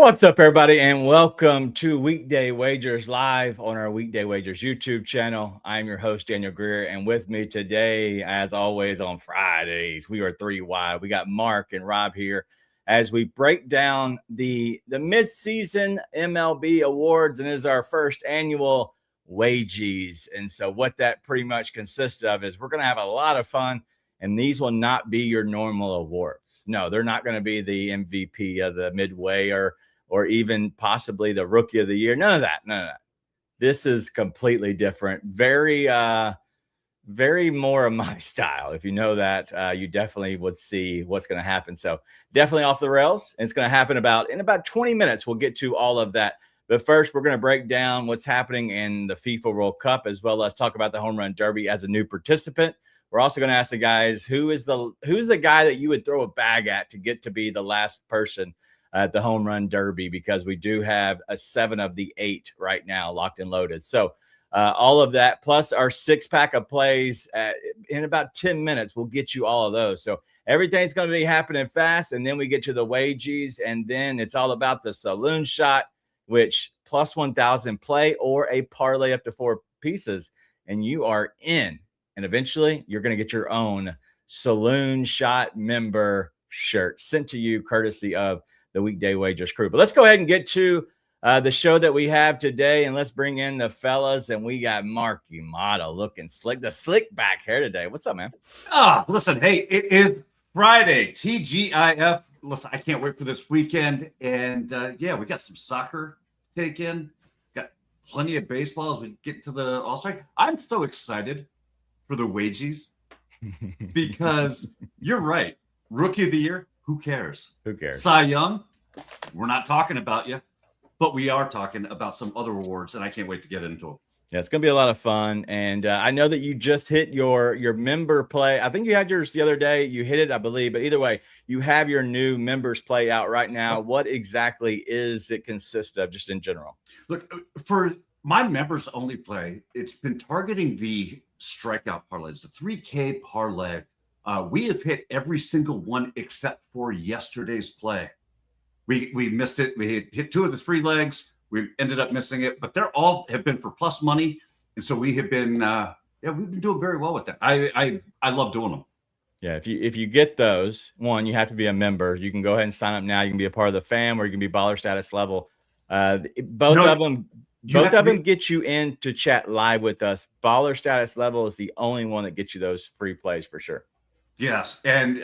What's up, everybody, and welcome to Weekday Wagers live on our Weekday Wagers YouTube channel. I'm your host, Daniel Greer, and with me today, as always on Fridays, we are 3 wide. We got Mark and Rob here as we break down the mid-season MLB awards, and it is our first annual Wagies. And so what that pretty much consists of is we're going to have a lot of fun. And these will not be your normal awards. No, they're not going to be the MVP of the midway or even possibly the rookie of the year. None of that. This is completely different. Very more of my style. If you know that, you definitely would see what's going to happen. So definitely off the rails. It's going to happen in about 20 minutes. We'll get to all of that. But first, we're going to break down what's happening in the FIFA World Cup, as well as talk about the Home Run Derby as a new participant. We're also going to ask the guys who's the guy that you would throw a bag at to get to be the last person at the Home Run Derby, because we do have a 7 of the 8 right now locked and loaded. So all of that plus our 6-pack of plays in about 10 minutes, we'll get you all of those. So everything's going to be happening fast, and then we get to the Wagies, and then it's all about the saloon shot, which plus 1,000 play or a parlay up to 4 pieces, and you are in. And eventually, you're going to get your own Saloon Shot member shirt sent to you courtesy of the Weekday Wagers crew. But let's go ahead and get to the show that we have today, and let's bring in the fellas. And we got Marky Motto looking slick, the slick back hair today. What's up, man? Listen, hey, it is Friday, TGIF. Listen, I can't wait for this weekend. And yeah, we got some soccer to take in. Got plenty of baseball as we get to the All-Star. I'm so excited for the Wagies, because you're right. Rookie of the year, who cares? Who cares? Cy Young, we're not talking about you, but we are talking about some other awards, and I can't wait to get into them. Yeah, it's going to be a lot of fun. And I know that you just hit your member play. I think you had yours the other day. You hit it, I believe. But either way, you have your new members play out right now. What exactly is it consist of, just in general? Look, for my members only play, it's been targeting the strikeout parlays, the 3K parlay. We have hit every single one except for yesterday's play. We missed it. We hit 2 of the 3 legs. We ended up missing it, but they're all have been for plus money, and so we have been we've been doing very well with that. I love doing them. Yeah, if you get those, one, you have to be a member. You can go ahead and sign up now. You can be a part of the fam, or you can be baller status level. Both of them get you in to chat live with us. Baller status level is the only one that gets you those free plays for sure. Yes, and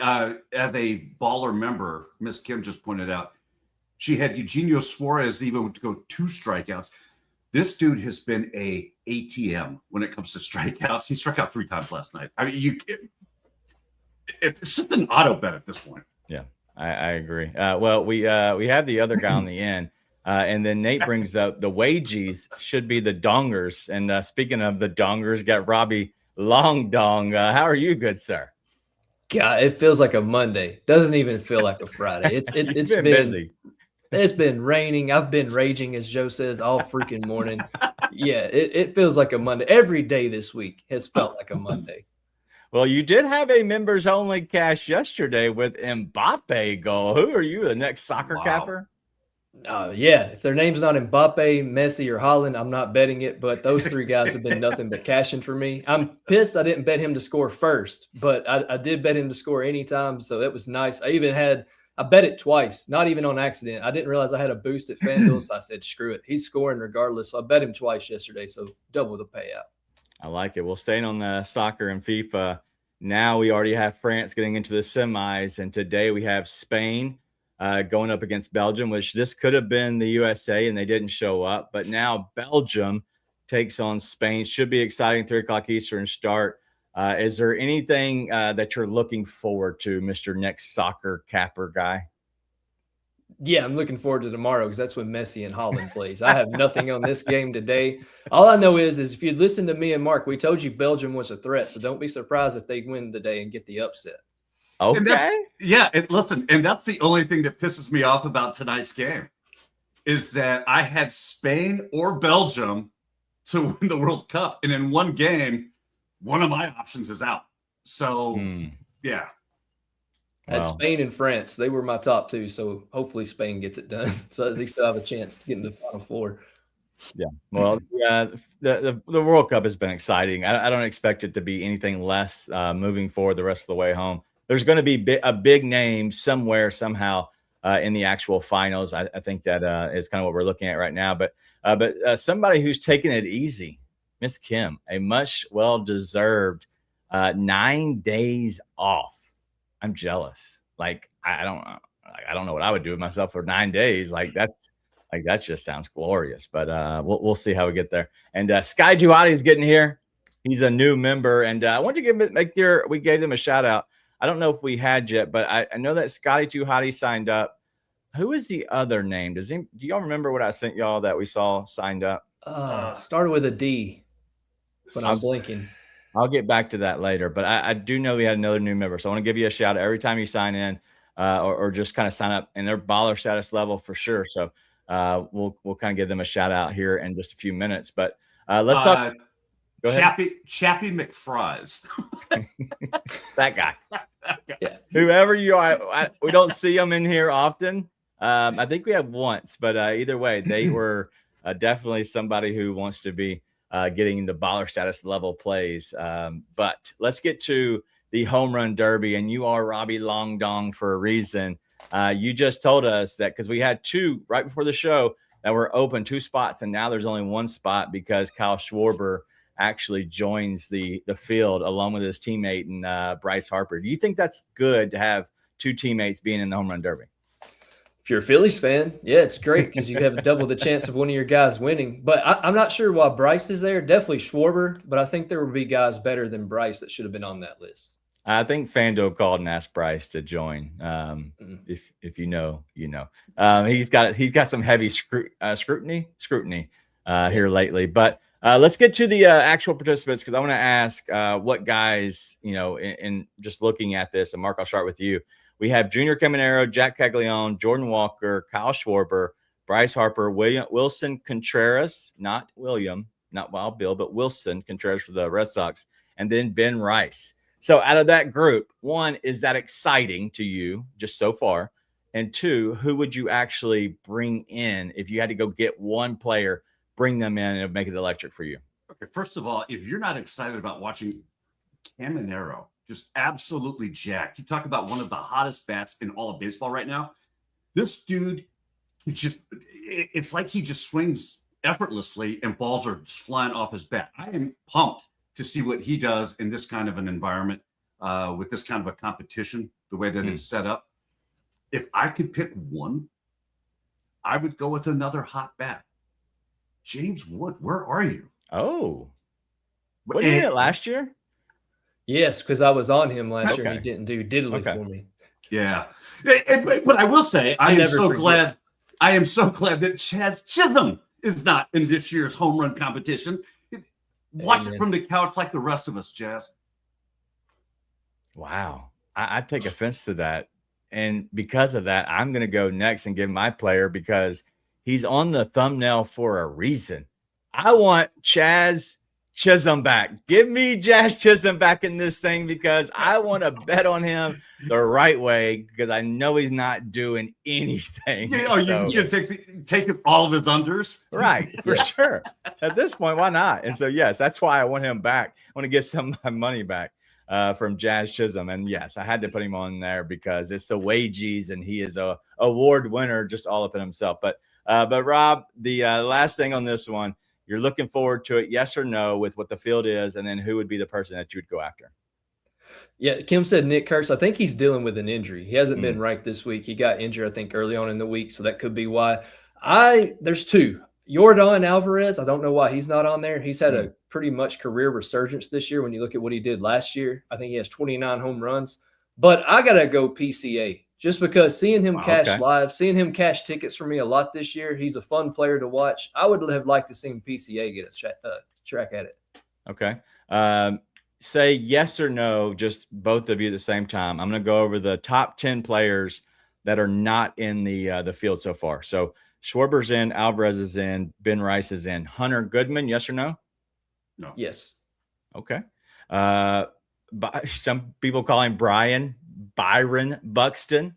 as a baller member, Miss Kim just pointed out, she had Eugenio Suarez even to go 2 strikeouts. This dude has been a ATM when it comes to strikeouts. He struck out 3 times last night. I mean, it's just an auto bet at this point. Yeah, I agree. Well, we have the other guy on the end. And then Nate brings up the Wagies should be the dongers. And speaking of the dongers, got Robbie Long Dong. How are you, good sir? God, it feels like a Monday. Doesn't even feel like a Friday. It's been busy. It's been raining. I've been raging, as Joe says, all freaking morning. Yeah, it feels like a Monday. Every day this week has felt like a Monday. Well, you did have a members only cash yesterday with Mbappe goal. Who are you, the next soccer capper? Yeah, if their name's not Mbappe, Messi, or Haaland, I'm not betting it. But those 3 guys have been nothing but cashing for me. I'm pissed I didn't bet him to score first, but I did bet him to score anytime, so that was nice. I bet it twice, not even on accident. I didn't realize I had a boost at FanDuel, so I said, screw it. He's scoring regardless. So I bet him twice yesterday, so double the payout. I like it. Well, staying on the soccer and FIFA, now we already have France getting into the semis, and today we have Spain going up against Belgium, which this could have been the USA, and they didn't show up. But now Belgium takes on Spain. Should be exciting, 3 o'clock Eastern start. Is there anything that you're looking forward to, Mr. Next Soccer Capper guy? Yeah, I'm looking forward to tomorrow because that's when Messi and Haaland plays. I have nothing on this game today. All I know is if you listen to me and Mark, we told you Belgium was a threat, so don't be surprised if they win today and get the upset. Okay. And that's the only thing that pisses me off about tonight's game is that I had Spain or Belgium to win the World Cup, and in one game, one of my options is out. So, yeah. I had Well, Spain and France. They were my top two, so hopefully Spain gets it done. So at least they'll have a chance to get in the Final Four. yeah. Well, yeah, the World Cup has been exciting. I don't expect it to be anything less moving forward the rest of the way home. There's going to be a big name somewhere, somehow in the actual finals. I think that is kind of what we're looking at right now. But somebody who's taking it easy, Miss Kim, a much well-deserved 9 days off. I'm jealous. Like I don't know what I would do with myself for 9 days. That just sounds glorious. But we'll see how we get there. And Sky Juhadi is getting here. He's a new member, and I want to we gave them a shout out. I don't know if we had yet, but I know that Scotty Juhadi signed up. Who is the other name? Do y'all remember what I sent y'all that we saw signed up? Started with a D, but I'm blinking. I'll get back to that later, but I do know we had another new member. So I want to give you a shout out every time you sign in or just kind of sign up, and they're baller status level for sure. So we'll kind of give them a shout out here in just a few minutes. But let's talk. Go ahead. Chappie McFries. That guy. Yeah. Whoever you are, we don't see them in here often. I think we have once, but either way, they were definitely somebody who wants to be getting the baller status level plays. But let's get to the home run derby, and you are Robbie Long Dong for a reason. You just told us that because we had two right before the show that were open, 2 spots, and now there's only 1 spot because Kyle Schwarber actually joins the field along with his teammate and Bryce Harper. Do you think that's good to have 2 teammates being in the home run derby? If you're a Phillies fan, yeah, it's great because you have double the chance of one of your guys winning. But I'm not sure why Bryce is there. Definitely Schwarber, but I think there will be guys better than Bryce that should have been on that list. I think Fando called and asked Bryce to join. If you know, you know. He's got some heavy scrutiny here lately. But let's get to the actual participants because I want to ask what guys, in just looking at this. And Mark, I'll start with you. We have Junior Caminero, Jack Caglione, Jordan Walker, Kyle Schwarber, Bryce Harper, Wilson Contreras, not William, not Wild Bill, but Wilson Contreras for the Red Sox, and then Ben Rice. So out of that group, 1, is that exciting to you just so far? And 2, who would you actually bring in if you had to go get 1 player, bring them in, and it'd make it electric for you? Okay, first of all, if you're not excited about watching Caminero just absolutely jacked, you talk about one of the hottest bats in all of baseball right now. This dude, it's like he just swings effortlessly and balls are just flying off his bat. I am pumped to see what he does in this kind of an environment with this kind of a competition, the way that it's set up. If I could pick 1, I would go with another hot bat. James Wood, where are you? Oh, what did you get last year? Yes, because I was on him last year and he didn't do diddly for me. Yeah. But I will say, I am so glad that Chaz Chisholm is not in this year's home run competition. Watch it from the couch like the rest of us, Jazz. Wow. I take offense to that. And because of that, I'm going to go next and give my player because he's on the thumbnail for a reason. I want Chaz Chisholm back. Give me Jazz Chisholm back in this thing because I want to bet on him the right way because I know he's not doing anything. You're going to take all of his unders? Right, for sure. At this point, why not? And so, yes, that's why I want him back. I want to get some of my money back from Jazz Chisholm. And, yes, I had to put him on there because it's the Wagies and he is a award winner just all up in himself. But Rob, the last thing on this one, you're looking forward to it, yes or no, with what the field is, and then who would be the person that you would go after? Yeah, Kim said Nick Kurtz. I think he's dealing with an injury. He hasn't been right this week. He got injured, I think, early on in the week, so that could be why. There's 2. Yordan Alvarez, I don't know why he's not on there. He's had a pretty much career resurgence this year when you look at what he did last year. I think he has 29 home runs. But I got to go PCA. Just because seeing him seeing him cash tickets for me a lot this year, he's a fun player to watch. I would have liked to see PCA get a track at it. Okay. Say yes or no, just both of you at the same time. I'm going to go over the top 10 players that are not in the field so far. So Schwarber's in, Alvarez is in, Ben Rice is in. Hunter Goodman, yes or no? No. Yes. Okay. Some people call him Brian Byron Buxton?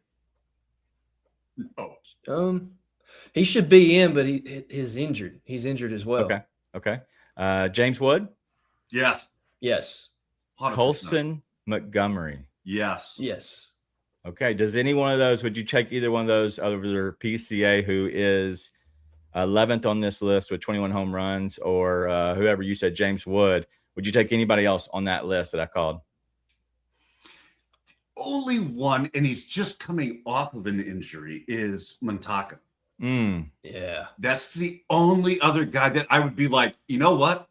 He should be in, but he's injured. He's injured as well. Okay. James Wood? Yes. 100%. Colson Montgomery? Yes. Okay. Does any one of those, would you take either one of those over PCA, who is 11th on this list with 21 home runs, or whoever you said, James Wood? Would you take anybody else on that list that I called? Only one, and he's just coming off of an injury, is Montaka. Yeah. That's the only other guy that I would be like, you know what?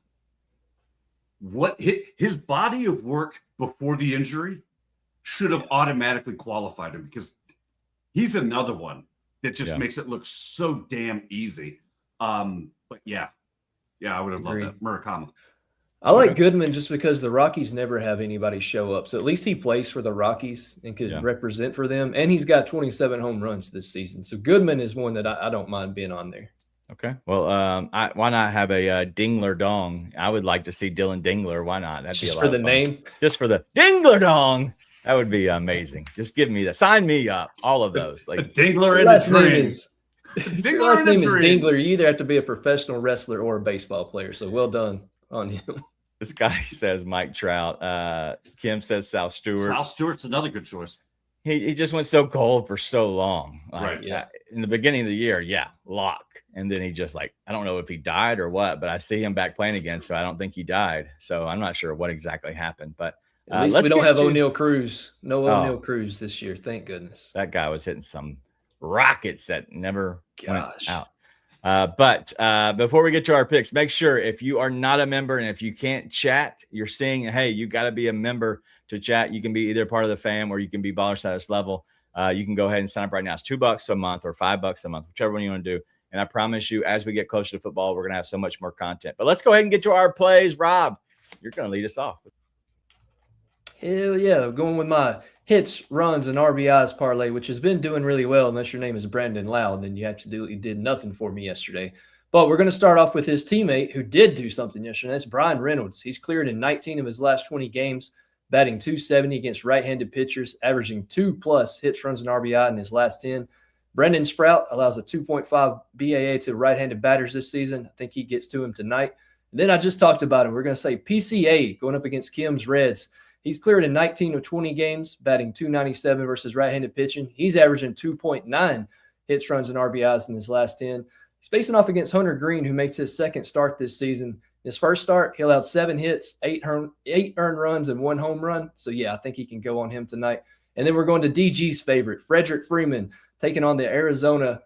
His body of work before the injury should have automatically qualified him, because he's another one that just makes it look so damn easy. But yeah, I would have loved that. Murakami. I like Goodman just because the Rockies never have anybody show up. So at least he plays for the Rockies and could represent for them. And he's got 27 home runs this season. So Goodman is one that I don't mind being on there. Okay. Well, why not have a Dingler Dong? I would like to see Dylan Dingler. Why not? That'd just be a lot for the of fun. name. Just for the Dingler Dong. That would be amazing. Just give me that. Sign me up. All of those. Like Dingler in the dream. Your last name is Dingler. You either have to be a professional wrestler or a baseball player. So well done on him. This guy says Mike Trout. Kim says South Stewart. South Stewart's another good choice. He just went so cold for so long. Right. Yeah. In the beginning of the year, lock. And then he just I don't know if he died or what, but I see him back playing again, so I don't think he died. So I'm not sure what exactly happened. But at least we don't have O'Neal Cruz. No O'Neal Cruz this year. Thank goodness. That guy was hitting some rockets that never went out. But before we get to our picks, make sure if you are not a member and if you can't chat, you're seeing, hey, you got to be a member to chat. You can be either part of the fam or you can be baller status level. You can go ahead and sign up right now. It's $2 a month or $5 a month, whichever one you want to do. And I promise you, as we get closer to football, we're going to have so much more content. But let's go ahead and get to our plays. Rob, you're going to lead us off. Hell yeah. Going with my hits, runs, and RBIs parlay, which has been doing really well. Unless your name is Brandon Loud, then you absolutely did nothing for me yesterday. But we're going to start off with his teammate who did do something yesterday. That's Brian Reynolds. He's cleared in 19 of his last 20 games, batting .270 against right-handed pitchers, averaging 2+ hits, runs, and RBI in his last 10. Brendan Sprout allows a 2.5 BAA to right-handed batters this season. I think he gets to him tonight. And then I just talked about him. We're going to say PCA going up against Kim's Reds. He's cleared in 19 of 20 games, batting .297 versus right-handed pitching. He's averaging 2.9 hits, runs, and RBIs in his last 10. He's facing off against Hunter Green, who makes his second start this season. His first start, he allowed 7 hits, 8 earned runs, and 1 home run. So, yeah, I think he can go on him tonight. And then we're going to DG's favorite, Frederick Freeman, taking on the Arizona,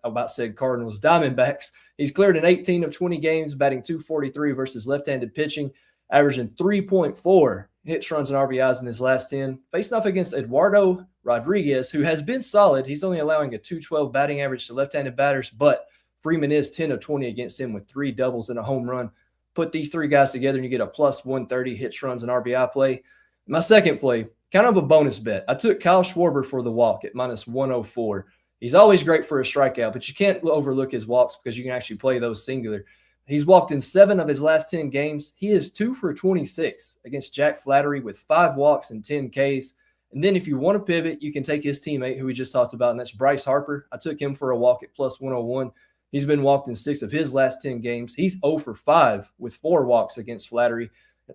Cardinals, Diamondbacks. He's cleared in 18 of 20 games, batting .243 versus left-handed pitching, averaging 3.4 hits, runs, and RBIs in his last 10. Facing off against Eduardo Rodriguez, who has been solid. He's only allowing a .212 batting average to left-handed batters, but Freeman is 10 of 20 against him with 3 doubles and a home run. Put these 3 guys together and you get a +130 hits, runs, and RBI play. My second play, kind of a bonus bet. I took Kyle Schwarber for the walk at -104. He's always great for a strikeout, but you can't overlook his walks because you can actually play those singular. He's walked in 7 of his last 10 games. He is 2 for 26 against Jack Flattery with 5 walks and 10 Ks. And then if you want to pivot, you can take his teammate who we just talked about, and that's Bryce Harper. I took him for a walk at +101. He's been walked in 6 of his last 10 games. He's 0 for 5 with 4 walks against Flattery.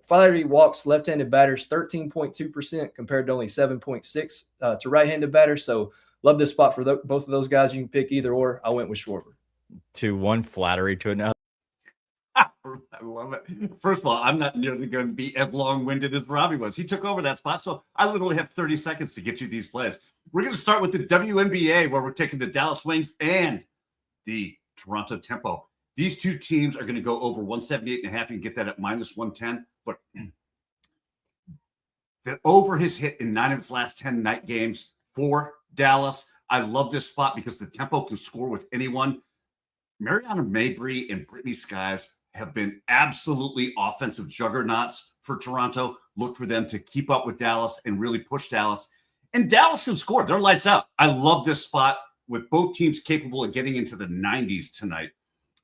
Flattery walks left-handed batters 13.2% compared to only 7.6 to right-handed batters. So love this spot for both of those guys. You can pick either or. I went with Schwarber. To one Flattery to another. I love it. First of all, I'm not nearly going to be as long-winded as Robbie was. He took over that spot, so I literally have 30 seconds to get you these plays. We're going to start with the WNBA, where we're taking the Dallas Wings and the Toronto Tempo. These two teams are going to go over 178.5. You can get that at -110. But the over has hit in 9 of its last 10 night games for Dallas. I love this spot because the Tempo can score with anyone. Mariana Mabry and Brittany Skies have been absolutely offensive juggernauts for Toronto. Look for them to keep up with Dallas and really push Dallas. And Dallas can score. They're lights out. I love this spot with both teams capable of getting into the 90s tonight.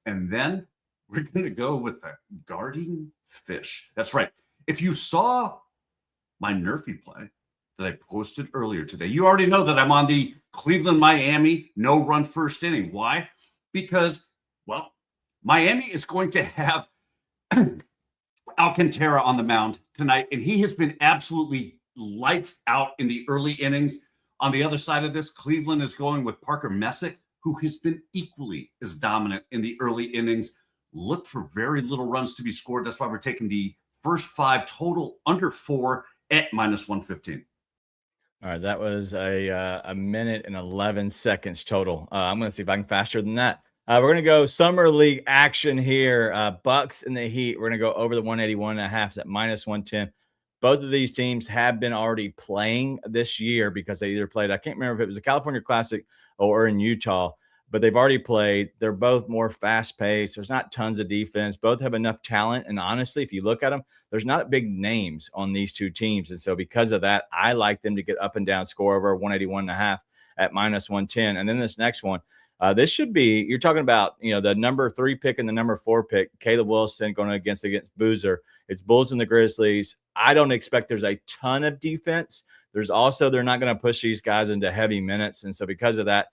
And then we're going to go with the Guarding Fish. That's right. If you saw my NRFI play, that I posted earlier today. You already know that I'm on the Cleveland, Miami, no run first inning. Why? Because, well, Miami is going to have Alcantara on the mound tonight, and he has been absolutely lights out in the early innings. On the other side of this, Cleveland is going with Parker Messick, who has been equally as dominant in the early innings. Look for very little runs to be scored. That's why we're taking the first 5 total under 4 at -115. All right, that was a minute and 11 seconds total. I'm going to see if I can faster than that. We're going to go summer league action here. Bucks and the Heat. We're going to go over the 181.5 at -110. Both of these teams have been already playing this year because they either played, I can't remember if it was a California Classic or in Utah, but they've already played. They're both more fast paced. There's not tons of defense. Both have enough talent. And honestly, if you look at them, there's not big names on these two teams. And so because of that, I like them to get up and down, score over 181.5 at -110. And then this next one, this should be, you're talking about, the number 3 pick and the number 4 pick, Caleb Wilson going against Boozer. It's Bulls and the Grizzlies. I don't expect there's a ton of defense. There's also, they're not going to push these guys into heavy minutes. And so because of that,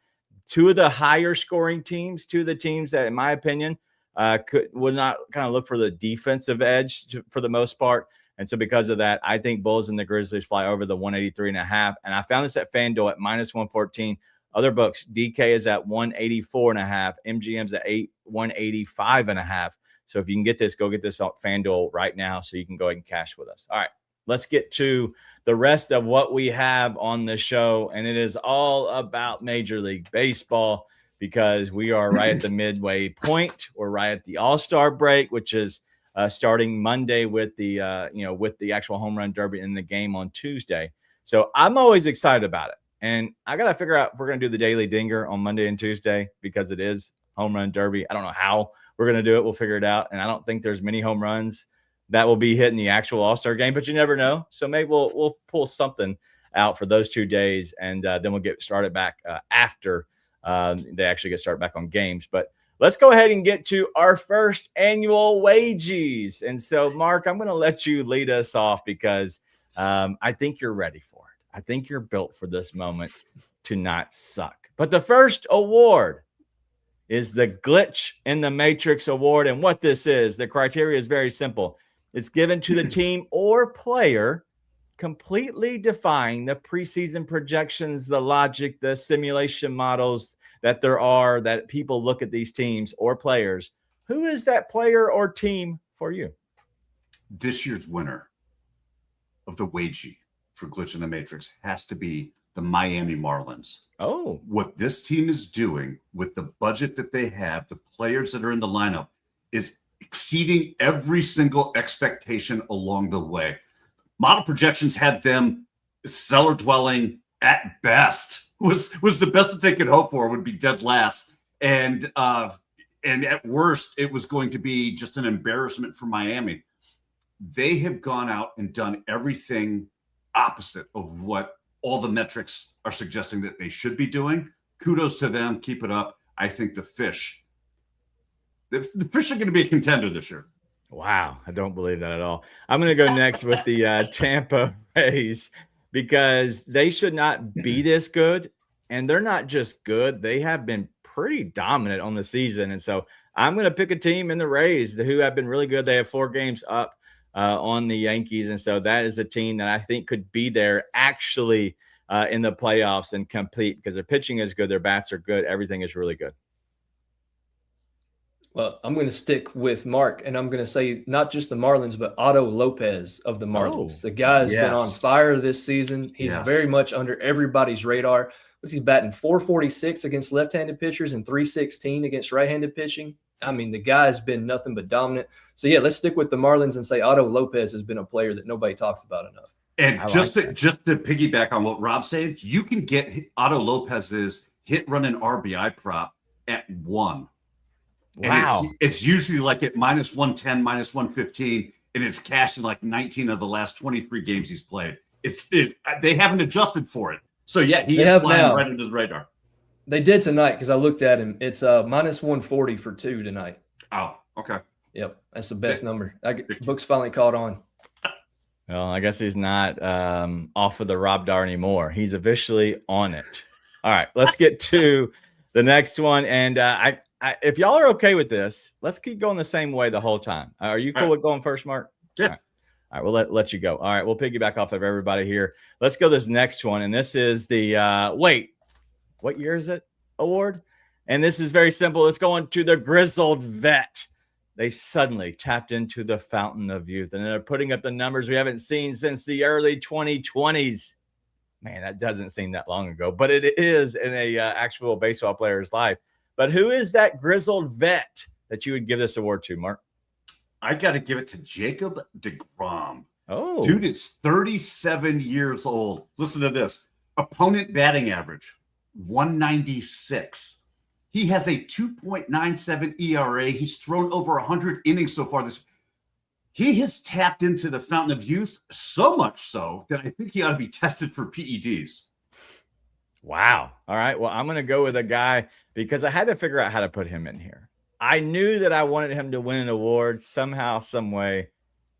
2 of the higher scoring teams, 2 of the teams that, in my opinion, would not kind of look for the defensive edge for the most part. And so because of that, I think Bulls and the Grizzlies fly over the 183.5. And I found this at FanDuel at -114. Other books, DK is at 184.5. MGM's at 185.5. So if you can get this, go get this on FanDuel right now so you can go ahead and cash with us. All right, let's get to the rest of what we have on the show. And it is all about Major League Baseball because we are right at the midway point. We're right at the All-Star break, which is starting Monday with the actual home run derby and the game on Tuesday. So I'm always excited about it. And I got to figure out if we're going to do the Daily Dinger on Monday and Tuesday because it is home run derby. I don't know how we're going to do it. We'll figure it out. And I don't think there's many home runs that will be hitting the actual All-Star game, but you never know. So maybe we'll pull something out for those 2 days, and then we'll get started back after they actually get started back on games. But let's go ahead and get to our first annual Wagies. And so, Mark, I'm going to let you lead us off because I think you're ready for it. I think you're built for this moment to not suck. But the first award is the Glitch in the Matrix Award. And what this is, the criteria is very simple. It's given to the team or player completely defying the preseason projections, the logic, the simulation models that there are that people look at these teams or players. Who is that player or team for you? This year's winner of the Wagie for Glitch in the Matrix has to be the Miami Marlins. Oh, what this team is doing with the budget that they have, the players that are in the lineup, is exceeding every single expectation along the way. Model projections had them cellar dwelling at best. Was the best that they could hope for, would be dead last. And at worst, it was going to be just an embarrassment for Miami. They have gone out and done everything opposite of what all the metrics are suggesting that they should be doing. Kudos to them. Keep it up. I think the fish are going to be a contender this year. Wow. I don't believe that at all. I'm going to go next with the Tampa Rays because they should not be this good. And they're not just good. They have been pretty dominant on the season. And so I'm going to pick a team in the Rays who have been really good. They have 4 games up on the Yankees. And so that is a team that I think could be there actually in the playoffs and compete because their pitching is good. Their bats are good. Everything is really good. Well, I'm going to stick with Mark, and I'm going to say not just the Marlins, but Otto Lopez of the Marlins. The guy's been on fire this season. He's very much under everybody's radar. What's he batting? 446 against left-handed pitchers and 316 against right-handed pitching. I mean, the guy's been nothing but dominant. So, yeah, let's stick with the Marlins and say Otto Lopez has been a player that nobody talks about enough. And just to piggyback on what Rob said, you can get Otto Lopez's hit, run, and RBI prop at 1. Wow. And it's usually like at -110, -115, and it's cashed in like 19 of the last 23 games he's played. They haven't adjusted for it. So, yeah, he is flying right under the radar. They did tonight because I looked at him. It's -140 for 2 tonight. Oh, okay. Yep, that's the best number. Books finally caught on. Well, I guess he's not off of the Rob Dar anymore. He's officially on it. All right, let's get to the next one. And if y'all are okay with this, let's keep going the same way the whole time. Are you cool with going first, Mark? Yeah. All right, we'll let you go. All right, we'll piggyback off of everybody here. Let's go this next one. And this is the, wait, what year is it award? And this is very simple. It's going to the Grizzled Vet. They suddenly tapped into the fountain of youth, and they're putting up the numbers we haven't seen since the early 2020s. Man, that doesn't seem that long ago, but it is in a actual baseball player's life. But who is that Grizzled Vet that you would give this award to, Mark? I got to give it to Jacob deGrom. Oh, dude, it's 37 years old. Listen to this. Opponent batting average, 196. He has a 2.97 ERA. He's thrown over 100 innings so far this. He has tapped into the fountain of youth so much so that I think he ought to be tested for PEDs. wow. All right. Well, I'm going to go with a guy because I had to figure out how to put him in here. I knew that I wanted him to win an award somehow, some way,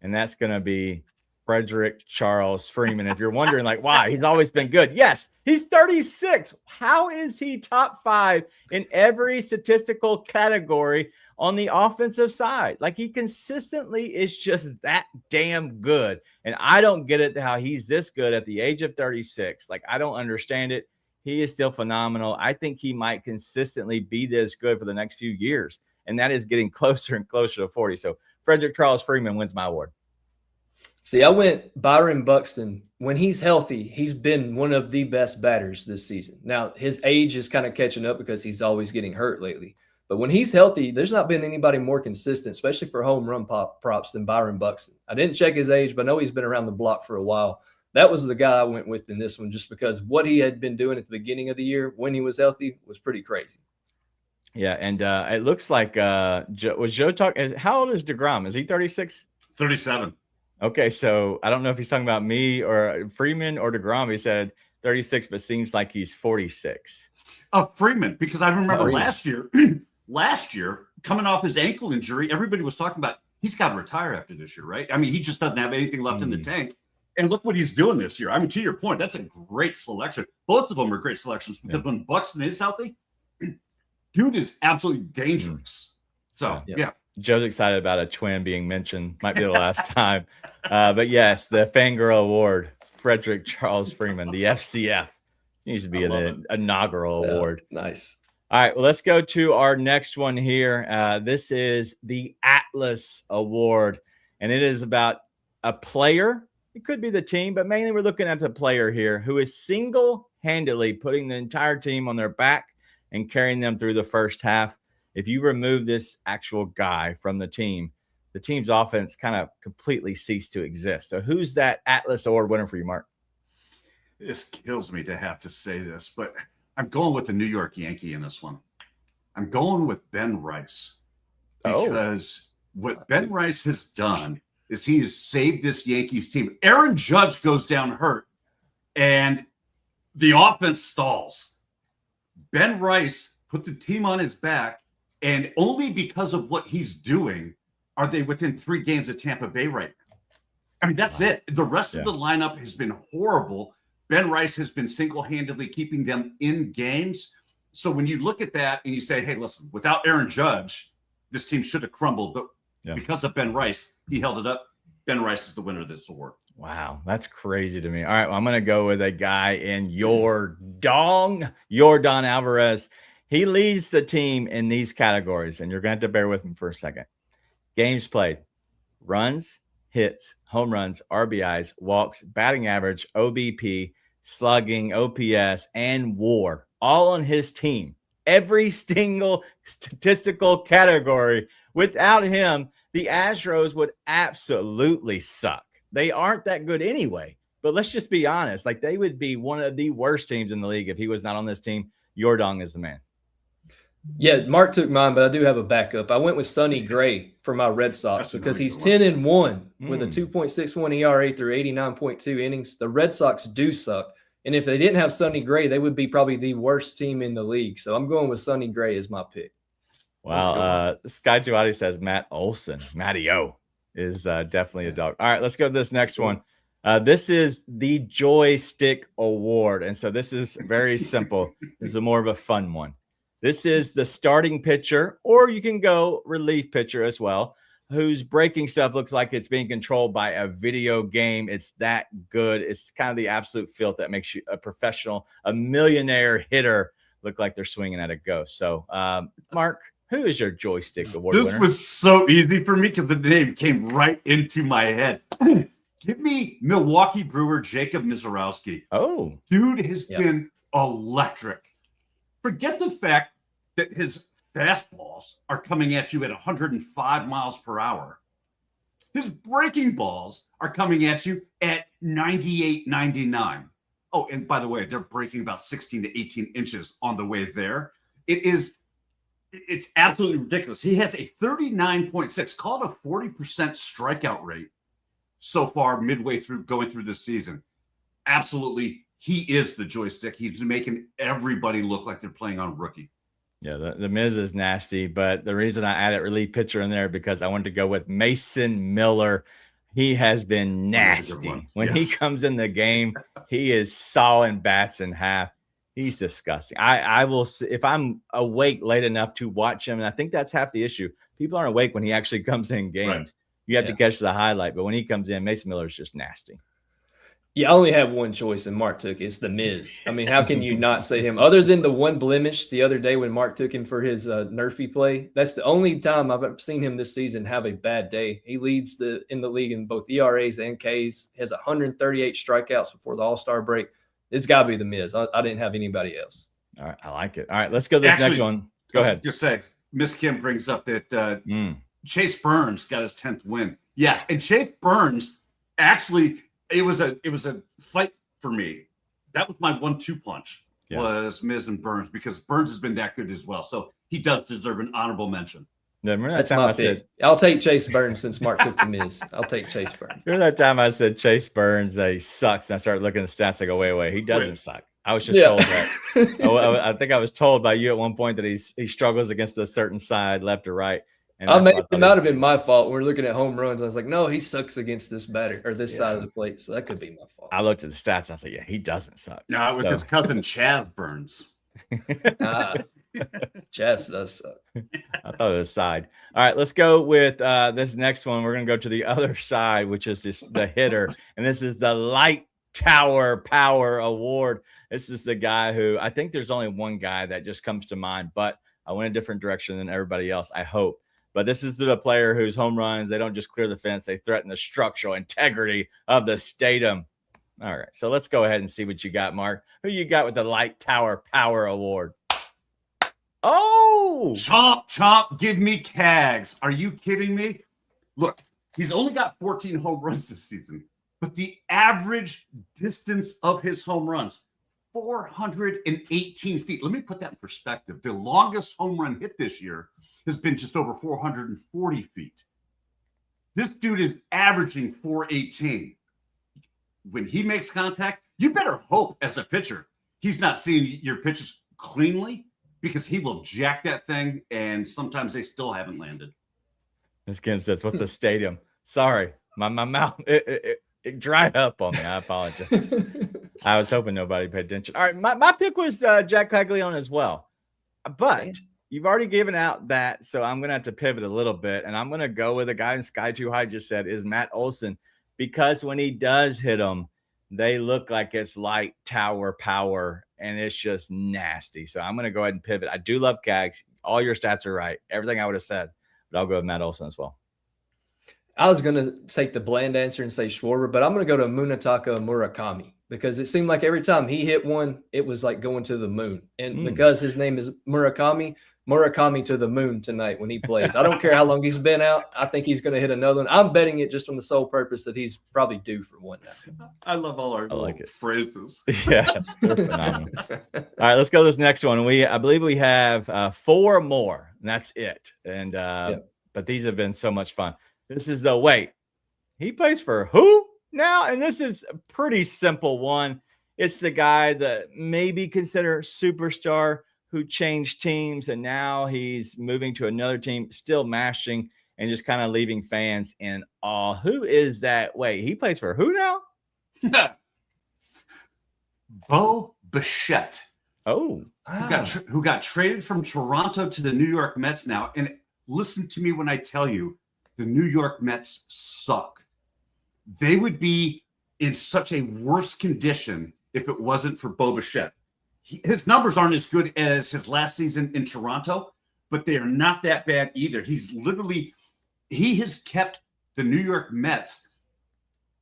and that's going to be Frederick Charles Freeman. If you're wondering, like, why? He's always been good. Yes, he's 36. How is he top 5 in every statistical category on the offensive side? Like, he consistently is just that damn good. And I don't get it how he's this good at the age of 36. Like, I don't understand it. He is still phenomenal. I think he might consistently be this good for the next few years. And that is getting closer and closer to 40. So Frederick Charles Freeman wins my award. See, I went Byron Buxton. When he's healthy, he's been one of the best batters this season. Now, his age is kind of catching up because he's always getting hurt lately. But when he's healthy, there's not been anybody more consistent, especially for home run props, than Byron Buxton. I didn't check his age, but I know he's been around the block for a while. That was the guy I went with in this one just because what he had been doing at the beginning of the year when he was healthy was pretty crazy. Yeah, and it looks like Joe talking? How old is deGrom? Is he 36? 37. Okay, so I don't know if he's talking about me or Freeman or deGrom. He said 36, but seems like he's 46. Freeman, because I remember last year, coming off his ankle injury, everybody was talking about he's got to retire after this year, right? I mean, he just doesn't have anything left in the tank. And look what he's doing this year. I mean, to your point, that's a great selection. Both of them are great selections because when Buxton is healthy, dude is absolutely dangerous. So, yeah. Joe's excited about a twin being mentioned. Might be the last time. But yes, the Fangirl Award, Frederick Charles Freeman, the FCF. Needs to be an inaugural award. Nice. All right, well, let's go to our next one here. This is the Atlas Award, and it is about a player. It could be the team, but mainly we're looking at the player here who is single-handedly putting the entire team on their back and carrying them through the first half. If you remove this actual guy from the team's offense kind of completely ceased to exist. So who's that Atlas Award winner for you, Mark? This kills me to have to say this, but I'm going with the New York Yankee in this one. I'm going with Ben Rice because what Ben Rice has done is he has saved this Yankees team. Aaron Judge goes down hurt, and the offense stalls. Ben Rice put the team on his back, and only because of what he's doing are they within 3 games of Tampa Bay right now. I mean, that's it. The rest of the lineup has been horrible. Ben Rice has been single-handedly keeping them in games. So when you look at that and you say, hey, listen, without Aaron Judge, this team should have crumbled. But because of Ben Rice, he held it up. Ben Rice is the winner of this award. Wow, that's crazy to me. All right, well, I'm going to go with a guy in Yordan Alvarez. He leads the team in these categories, and you're going to have to bear with me for a second. Games played, runs, hits, home runs, RBIs, walks, batting average, OBP, slugging, OPS, and WAR, all on his team. Every single statistical category. Without him, the Astros would absolutely suck. They aren't that good anyway. But let's just be honest. Like, they would be one of the worst teams in the league if he was not on this team. Yordan is the man. Yeah, Mark took mine, but I do have a backup. I went with Sonny Gray for my Red Sox because he's 10-1 with a 2.61 ERA through 89.2 innings. The Red Sox do suck. And if they didn't have Sonny Gray, they would be probably the worst team in the league. So I'm going with Sonny Gray as my pick. Wow. Sky Giotti says Matt Olson. Matty O is definitely a dog. All right, let's go to this next one. This is the Joystick Award. And so this is very simple. This is more of a fun one. This is the starting pitcher, or you can go relief pitcher as well, whose breaking stuff looks like it's being controlled by a video game. It's that good. It's kind of the absolute filth that makes you a professional, a millionaire hitter look like they're swinging at a ghost. So, Mark, who is your Joystick Award winner? This was so easy for me because the name came right into my head. Give me Milwaukee Brewer Jacob Mizorowski. Oh. Dude has been electric. Forget the fact that his fastballs are coming at you at 105 miles per hour. His breaking balls are coming at you at 98, 99. Oh, and by the way, they're breaking about 16 to 18 inches on the way there. It's absolutely ridiculous. He has a 39.6, called a 40% strikeout rate so far midway through going through this season. Absolutely, he is the joystick. He's making everybody look like they're playing on rookie. Yeah, the Miz is nasty, but the reason I added relief pitcher in there because I wanted to go with Mason Miller. He has been nasty. When he comes in the game, he is sawing bats in half. He's disgusting. I will, if I'm awake late enough to watch him, and I think that's half the issue. People aren't awake when he actually comes in games. Right. You have to catch the highlight, but when he comes in, Mason Miller is just nasty. Yeah, I only have one choice, and Mark took it. It's the Miz. I mean, how can you not say him? Other than the one blemish the other day when Mark took him for his NRFI play, that's the only time I've ever seen him this season have a bad day. He leads in the league in both ERAs and Ks. Has 138 strikeouts before the All-Star break. It's got to be the Miz. I didn't have anybody else. All right, I like it. All right, let's go to this next one. Go ahead. Just say, Miss Kim brings up that Chase Burns got his 10th win. Yes, and Chase Burns actually – It was a fight for me. That was my 1-2 punch was Miz and Burns because Burns has been that good as well. So he does deserve an honorable mention. Yeah, remember that time I said I'll take Chase Burns since Mark took the Miz. I'll take Chase Burns. Remember that time I said Chase Burns, he sucks, and I started looking at the stats. I go, wait, he doesn't suck. I was just told that. I think I was told by you at one point that he struggles against a certain side, left or right. It might have been my fault. We're looking at home runs. I was like, no, he sucks against this batter or this side of the plate. So that could be my fault. I looked at the stats. I was like, yeah, he doesn't suck. No, it was his cousin Chaz Burns. Chaz does suck. I thought it was side. All right, let's go with this next one. We're going to go to the other side, which is the hitter. And this is the Light Tower Power Award. This is the guy who I think there's only one guy that just comes to mind, but I went a different direction than everybody else, I hope. But this is the player whose home runs, they don't just clear the fence, they threaten the structural integrity of the stadium. All right, so let's go ahead and see what you got, Mark. Who you got with the Light Tower Power Award? Oh! Chomp, give me Cags. Are you kidding me? Look, he's only got 14 home runs this season, but the average distance of his home runs, 418 feet. Let me put that in perspective. The longest home run hit this year has been just over 440 feet. This dude is averaging 418. When he makes contact, you better hope as a pitcher he's not seeing your pitches cleanly because he will jack that thing, and sometimes they still haven't landed. Ms. Kim says, "What's the stadium?" Sorry, my mouth it dried up on me. I apologize. I was hoping nobody paid attention. All right, my pick was Jack Caglione as well, but you've already given out that, so I'm going to have to pivot a little bit, and I'm going to go with a guy in Sky Too High just said is Matt Olson, because when he does hit them, they look like it's light tower power, and it's just nasty. So I'm going to go ahead and pivot. I do love Cags. All your stats are right. Everything I would have said, but I'll go with Matt Olson as well. I was going to take the bland answer and say Schwarber, but I'm going to go to Munetaka Murakami because it seemed like every time he hit one, it was like going to the moon. And because his name is Murakami to the moon tonight when he plays. I don't care how long he's been out. I think he's going to hit another one. I'm betting it just on the sole purpose that he's probably due for one now. I love all our phrases. Yeah, they're phenomenal. All right, let's go to this next one. I believe we have 4 more, and that's it. And but these have been so much fun. This is he plays for who now? And this is a pretty simple one. It's the guy that maybe consider superstar who changed teams, and now he's moving to another team, still mashing and just kind of leaving fans in awe. Who is that? He plays for who now? Bo Bichette. Oh, Who got traded from Toronto to the New York Mets now. And listen to me when I tell you, the New York Mets suck. They would be in such a worse condition if it wasn't for Bo Bichette. His numbers aren't as good as his last season in Toronto, but they are not that bad either. He has kept the New York Mets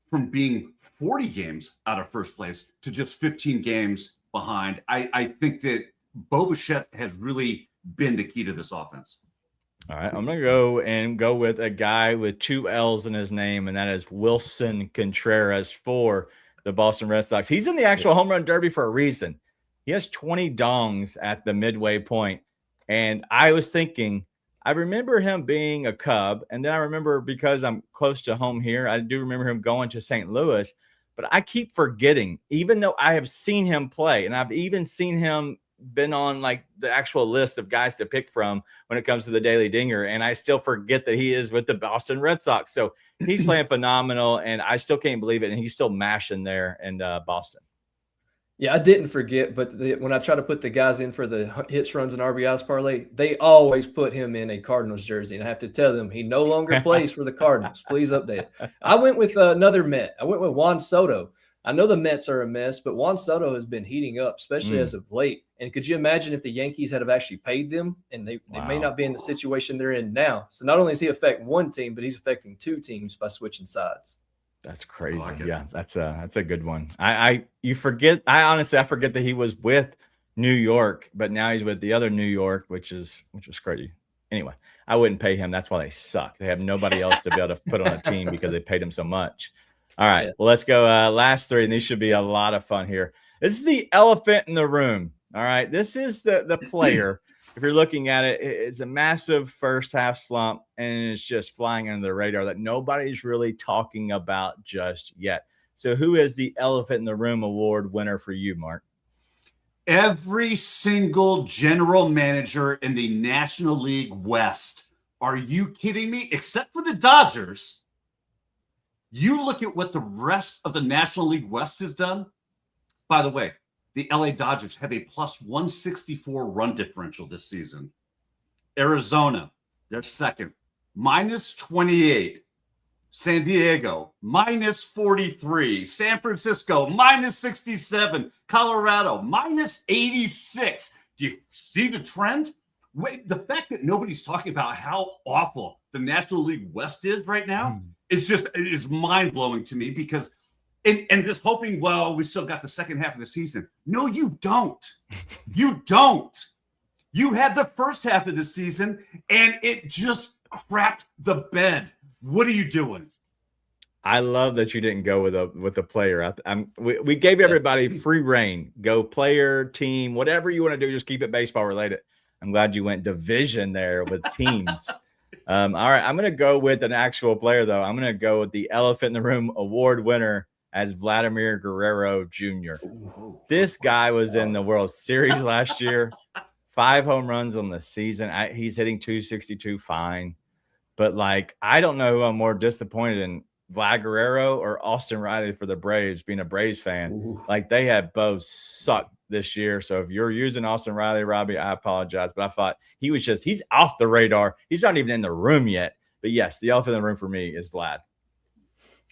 from being 40 games out of first place to just 15 games behind. I think that Bo Bichette has really been the key to this offense. All right, I'm going to go with a guy with 2 L's in his name, and that is Wilson Contreras for the Boston Red Sox. He's in the actual home run derby for a reason. He has 20 dongs at the midway point. And I was thinking, I remember him being a Cub. And then I remember, because I'm close to home here, I do remember him going to St. Louis. But I keep forgetting, even though I have seen him play, and I've even seen him been on like the actual list of guys to pick from when it comes to the Daily Dinger, and I still forget that he is with the Boston Red Sox. So he's playing phenomenal, and I still can't believe it. And he's still mashing there in Boston. Yeah, I didn't forget, but when I try to put the guys in for the hits, runs, and RBIs parlay, they always put him in a Cardinals jersey, and I have to tell them he no longer plays for the Cardinals. Please update. I went with another Met. I went with Juan Soto. I know the Mets are a mess, but Juan Soto has been heating up, especially as of late. And could you imagine if the Yankees had have actually paid them, and they may not be in the situation they're in now? So not only is he affecting one team, but he's affecting 2 teams by switching sides. That's crazy. Yeah, that's a good one. I forget that he was with New York, but now he's with the other New York, which was crazy. Anyway, I wouldn't pay him. That's why they suck. They have nobody else to be able to put on a team because they paid him so much. All right, well, let's go last 3, and these should be a lot of fun here. This is the elephant in the room. All right, this is the player. If you're looking at it, it's a massive first half slump, and it's just flying under the radar that nobody's really talking about just yet. So who is the elephant in the room award winner for you, Mark? Every single general manager in the National League West. Are you kidding me? Except for the Dodgers. You look at what the rest of the National League West has done. By the way, the LA Dodgers have a plus 164 run differential this season. Arizona, they're second, minus 28. San Diego, minus 43. San Francisco, minus 67. Colorado, minus 86. Do you see the trend? Wait, the fact that nobody's talking about how awful the National League West is right now, it's mind-blowing to me, because and just hoping, well, we still got the second half of the season. No, you don't. You don't. You had the first half of the season, and it just crapped the bed. What are you doing? I love that you didn't go with a player. We gave everybody free reign. Go player, team, whatever you want to do. Just keep it baseball related. I'm glad you went division there with teams. All right, I'm going to go with an actual player, though. I'm going to go with the Elephant in the Room award winner as Vladimir Guerrero Jr. This guy was in the World Series last year. 5 home runs on the season. He's hitting 262 fine. But, I don't know who I'm more disappointed in, Vlad Guerrero or Austin Riley for the Braves, being a Braves fan. Ooh. They have both sucked this year. So if you're using Austin Riley, Robbie, I apologize. But I thought he's off the radar. He's not even in the room yet. But, yes, the elephant in the room for me is Vlad.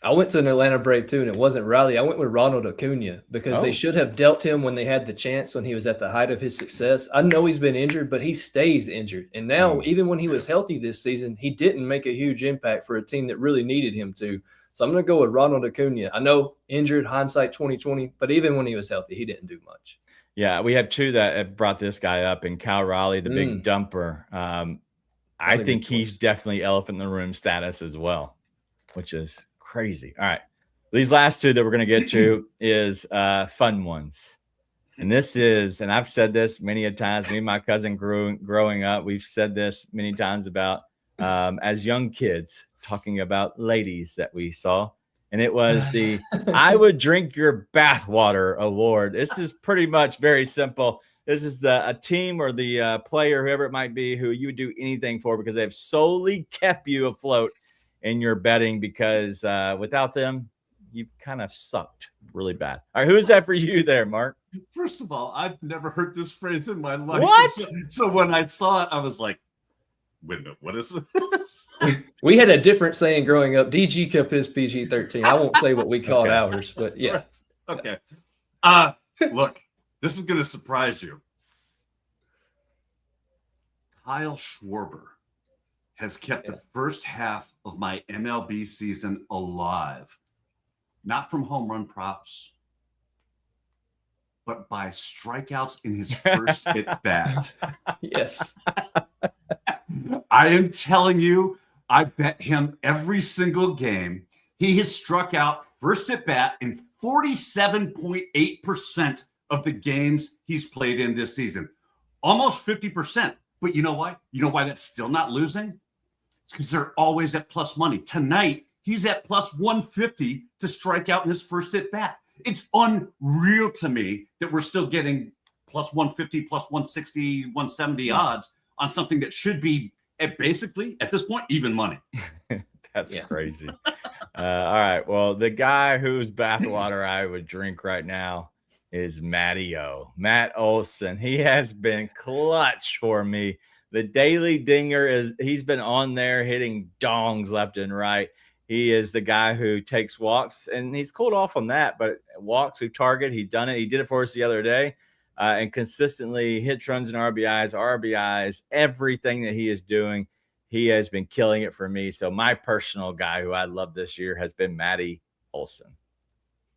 I went to an Atlanta Brave too, and it wasn't Riley. I went with Ronald Acuna because they should have dealt him when they had the chance, when he was at the height of his success. I know he's been injured, but he stays injured. And now, even when he was healthy this season, he didn't make a huge impact for a team that really needed him to. So I'm going to go with Ronald Acuna. I know injured, hindsight 2020, but even when he was healthy, he didn't do much. Yeah, we have 2 that have brought this guy up, and Cal Raleigh, the big dumper. I think he's definitely elephant in the room status as well, which is crazy. All right. These last 2 that we're going to get to is fun ones. And this is, and I've said this many a times, me and my cousin growing up, we've said this many times about as young kids talking about ladies that we saw. And it was the I would drink your bathwater award. This is pretty much very simple. This is a team or the player, whoever it might be, who you would do anything for because they've solely kept you afloat in your betting, because without them, you've kind of sucked really bad. All right, who's that for you there, Mark? First of all, I've never heard this phrase in my life. What? So when I saw it, I was like, wait a minute, what is this? We had a different saying growing up. DG kept his PG-13. I won't say what we called Okay. ours, but yeah. Okay. Look, this is going to surprise you. Kyle Schwarber has kept the first half of my MLB season alive, not from home run props, but by strikeouts in his first at bat. Yes. I am telling you, I bet him every single game. He has struck out first at bat in 47.8% of the games he's played in this season. Almost 50%. But you know why? You know why that's still not losing? Because they're always at plus money. Tonight, he's at plus 150 to strike out in his first at bat. It's unreal to me that we're still getting plus 150, plus 160, 170 odds on something that should be basically, at this point, even money. That's crazy. All right. Well, the guy whose bathwater I would drink right now is Matt Olson. He has been clutch for me. The daily dinger he's been on there hitting dongs left and right. He is the guy who takes walks, and he's cooled off on that, but walks through target. He's done it. He did it for us the other day, and consistently hits, runs, and RBIs, everything that he is doing. He has been killing it for me. So my personal guy who I love this year has been Matty Olson.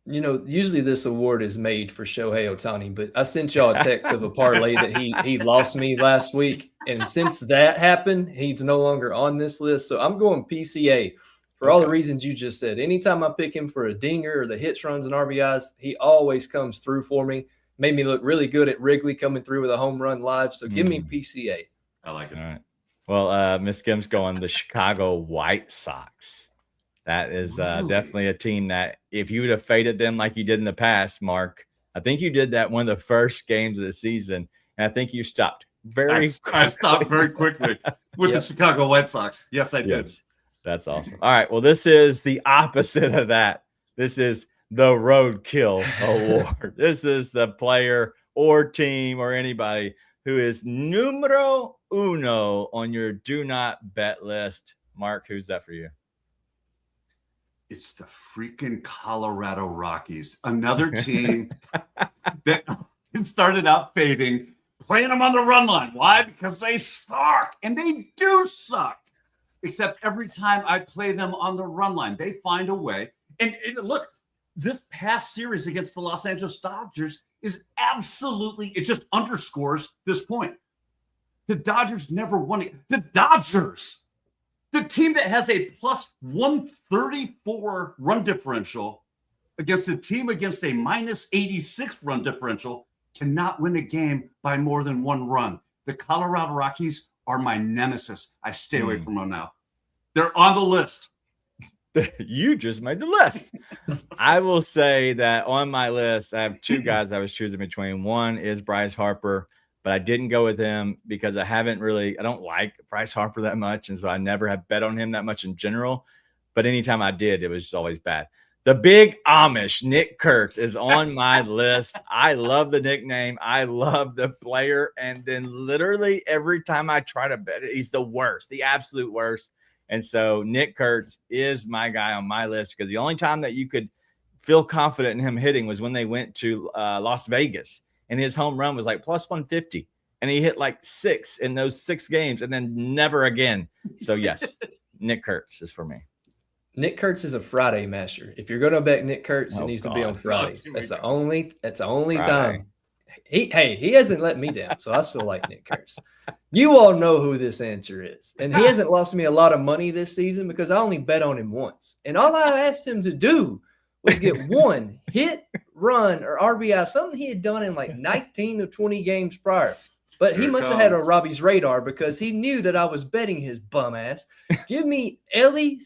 You know, usually this award is made for Shohei Ohtani, but I sent y'all a text of a parlay that he lost me last week. And since that happened, he's no longer on this list. So I'm going PCA for all the reasons you just said. Anytime I pick him for a dinger or the hits, runs, and RBIs, he always comes through for me. Made me look really good at Wrigley coming through with a home run live. So give me PCA. I like it. All right. Well, Miss Kim's going the Chicago White Sox. That is definitely a team that if you would have faded them like you did in the past, Mark, I think you did that one of the first games of the season. And I think you stopped I stopped very quickly with the Chicago White Sox. Yes, I did. Yes, that's awesome. All right. Well, this is the opposite of that. This is the Roadkill Award. This is the player or team or anybody who is numero uno on your do not bet list. Mark, who's that for you? It's the freaking Colorado Rockies, another team that started out fading, playing them on the run line. Why? Because they suck, and they do suck. Except every time I play them on the run line, they find a way. And look, this past series against the Los Angeles Dodgers is absolutely, it just underscores this point. The Dodgers never won it. The Dodgers, the team that has a plus 134 run differential against a team against a minus 86 run differential, cannot win a game by more than one run. The Colorado Rockies are my nemesis. I stay away from them now. They're on the list. You just made the list. I will say that on my list, I have two guys I was choosing between. One is Bryce Harper, but I didn't go with him because I don't like Bryce Harper that much. And so I never have bet on him that much in general. But anytime I did, it was just always bad. The big Amish, Nick Kurtz, is on my list. I love the nickname. I love the player. And then literally every time I try to bet it, he's the worst, the absolute worst. And so Nick Kurtz is my guy on my list because the only time that you could feel confident in him hitting was when they went to Las Vegas. And his home run was like plus 150. And he hit like 6 in those 6 games and then never again. So, yes, Nick Kurtz is for me. Nick Kurtz is a Friday master. If you're going to bet Nick Kurtz, it needs to be on Fridays. That's the only time. He hasn't let me down, so I still like Nick Kurtz. You all know who this answer is. And he hasn't lost me a lot of money this season because I only bet on him once. And all I asked him to do was get one hit, run, or RBI, something he had done in like 19 to 20 games prior. But he must have had on Robbie's radar because he knew that I was betting his bum ass. Give me Ellie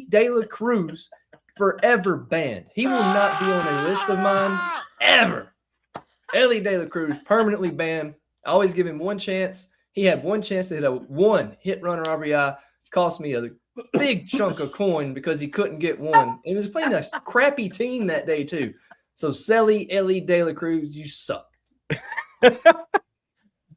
De La Cruz forever banned. He will not be on a list of mine ever. Ellie De La Cruz permanently banned. I always give him one chance. He had one chance to hit a one hit, run, or RBI. Cost me a big chunk of coin because he couldn't get one. He was playing a crappy team that day too. So Selly, Ellie, De La Cruz, you suck.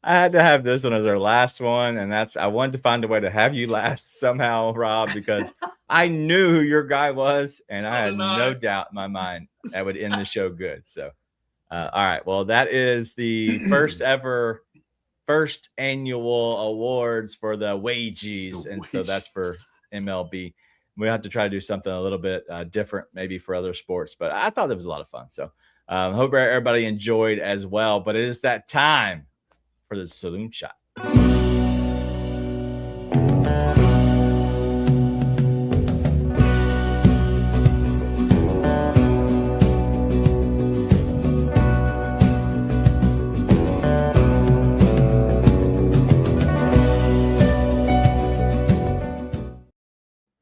I had to have this one as our last one, and I wanted to find a way to have you last somehow, Rob, because I knew who your guy was, and I had no doubt in my mind that would end the show good. So, all right, well, that is the first annual awards for the Wagies, and so that's for MLB. We have to try to do something a little bit different, maybe for other sports, but I thought it was a lot of fun. So, hope everybody enjoyed as well. But it is that time for the Saloon Shot.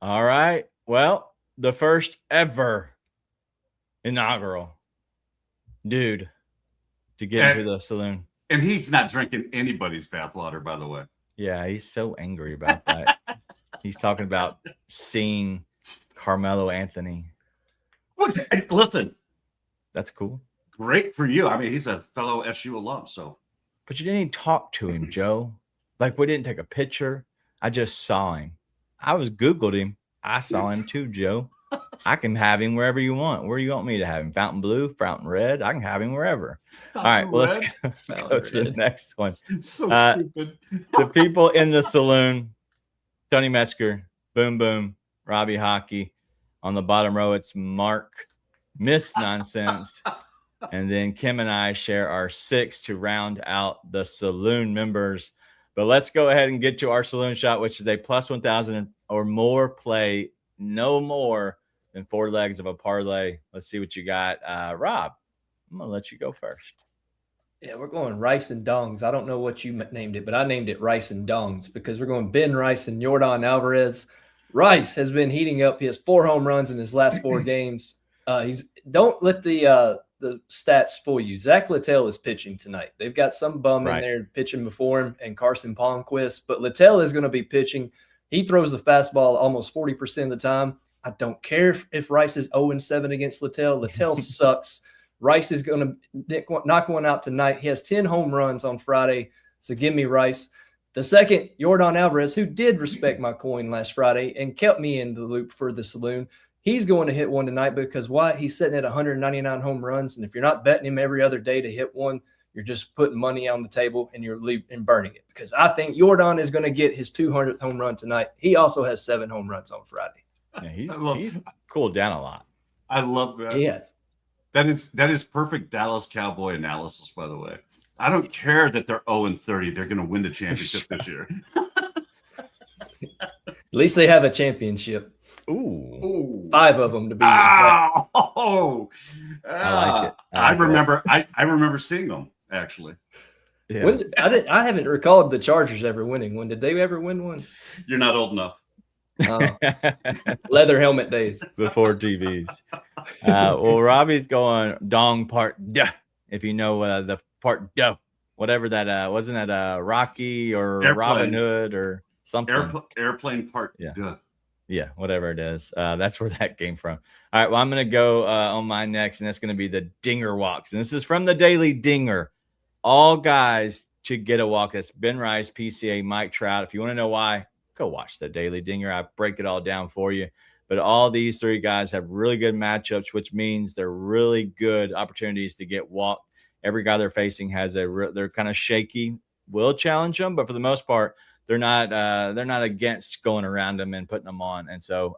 All right. Well, the first ever inaugural dude to get into the saloon. And he's not drinking anybody's bathwater, by the way. Yeah, he's so angry about that. He's talking about seeing Carmelo Anthony. Listen, that's cool. Great for you. I mean, he's a fellow SU alum, so. But you didn't even talk to him, Joe. Like, we didn't take a picture. I just saw him. I Googled him. I saw him too, Joe. I can have him wherever you want. Where you want me to have him? Fountain blue, fountain red. I can have him wherever. All right, well, let's go to the next one. So stupid. The people in the saloon: Tony Metzger, Boom Boom, Robbie Hockey. On the bottom row, it's Mark, Miss Nonsense, and then Kim and I share our 6 to round out the saloon members. But let's go ahead and get to our saloon shot, which is a plus 1,000 or more play, no more than 4 legs of a parlay. Let's see what you got. Rob, I'm going to let you go first. Yeah, we're going Rice and Dongs. I don't know what you named it, but I named it Rice and Dongs because we're going Ben Rice and Yordan Alvarez. Rice has been heating up. He has 4 home runs in his last 4 games. Don't let the stats fool you. Zach Littell is pitching tonight. They've got some bum in there pitching before him and Carson Palmquist, but Littell is going to be pitching. He throws the fastball almost 40% of the time. I don't care if Rice is 0-7 against Littell. Littell sucks. Rice is going to knock one out tonight. He has 10 home runs on Friday, so give me Rice. The second, Yordan Alvarez, who did respect my coin last Friday and kept me in the loop for the saloon. He's going to hit one tonight because why? He's sitting at 199 home runs, and if you're not betting him every other day to hit one, you're just putting money on the table and you're burning it. Because I think Yordan is going to get his 200th home run tonight. He also has 7 home runs on Friday. Yeah, he's cooled down a lot. I love that. Yes. That is perfect Dallas Cowboy analysis, by the way. I don't care that they're 0-30. They're going to win the championship this year. At least they have a championship. Ooh. 5 of them to be exact. I like it. I remember seeing them, actually. Yeah. I haven't recalled the Chargers ever winning one. Did they ever win one? You're not old enough. Leather helmet days. Before TVs. Well, Robbie's going Dong Part Duh. If you know the Part Duh. Whatever that wasn't that Rocky or Airplane. Robin Hood or something. Airplane Part Yeah. Duh. Yeah, whatever it is. That's where that came from. All right, well, I'm going to go on my next, and that's going to be the Dinger Walks. And this is from the Daily Dinger. All guys to get a walk. That's Ben Rice, PCA, Mike Trout. If you want to know why, go watch the Daily Dinger. I break it all down for you. But all these 3 guys have really good matchups, which means they're really good opportunities to get walked. Every guy they're facing they're kind of shaky. Will challenge them, but for the most part, they're not against going around them and putting them on. And so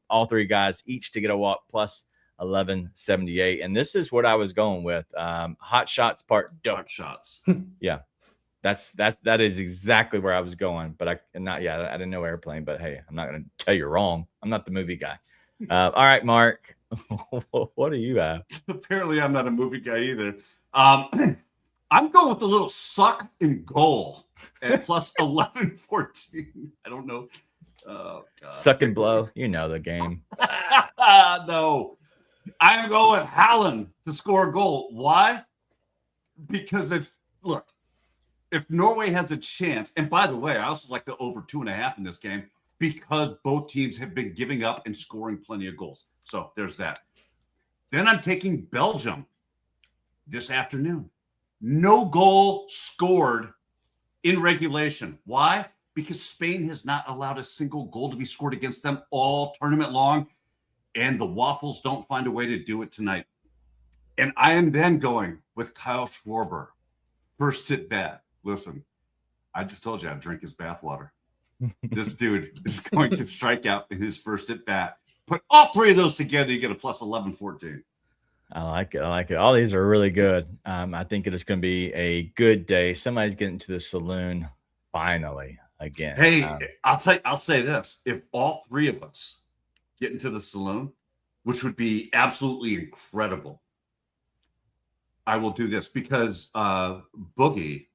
all 3 guys each to get a walk plus 1178. And this is what I was going with. Hot Shots Part Dope. Hot Shots. Yeah. That is exactly where I was going, but I didn't know Airplane, but hey, I'm not going to tell you wrong. I'm not the movie guy. All right, Mark, what do you have? Apparently I'm not a movie guy either. I'm going with the little suck and goal at plus 1114. I don't know. Oh, God. Suck and blow. You know the game. No. I'm going Haaland to score a goal. Why? Because if Norway has a chance, and by the way, I also like the over 2.5 in this game because both teams have been giving up and scoring plenty of goals. So there's that. Then I'm taking Belgium this afternoon. No goal scored in regulation. Why? Because Spain has not allowed a single goal to be scored against them all tournament long, and the Waffles don't find a way to do it tonight. And I am then going with Kyle Schwarber. First at bat. Listen, I just told you I'd drink his bathwater. This dude is going to strike out in his first at bat. Put all three of those together, you get a plus 11-14. I like it. All these are really good. I think it is going to be a good day. Somebody's getting to the saloon finally again. Hey, I'll say this. If all three of us get into the saloon, which would be absolutely incredible, I will do this because Boogie,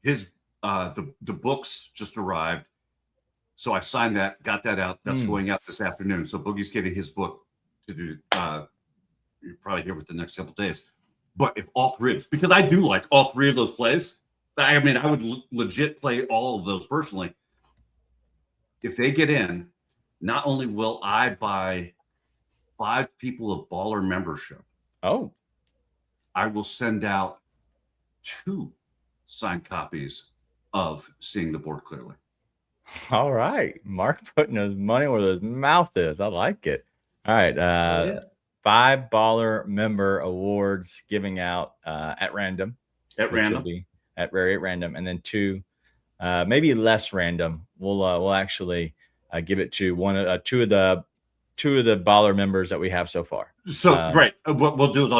his the books just arrived. So I signed that, got that out. That's going out this afternoon. So Boogie's getting his book to do. You're probably here with the next couple of days. But if all three of us, because I do like all three of those plays, I mean, I would legit play all of those personally. If they get in, not only will I buy 5 people a baller membership. Oh. I will send out 2 signed copies of Seeing the Board Clearly. All right. Mark putting his money where his mouth is. I like it. All right. 5 baller member awards giving out at random. At random. At random. And then 2, maybe less random. We'll actually give it to two of the baller members that we have so far. So right. What we'll do is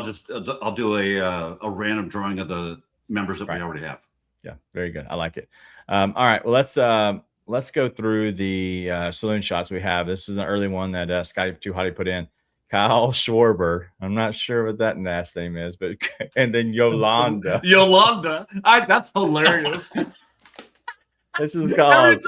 I'll do a random drawing of the members that we already have. Yeah, very good. I like it. All right. Well, let's go through the saloon shots we have. This is an early one that Scotty Too Hottie put in. Kyle Schwarber. I'm not sure what that last name is, but and then Yolanda. That's hilarious. This is called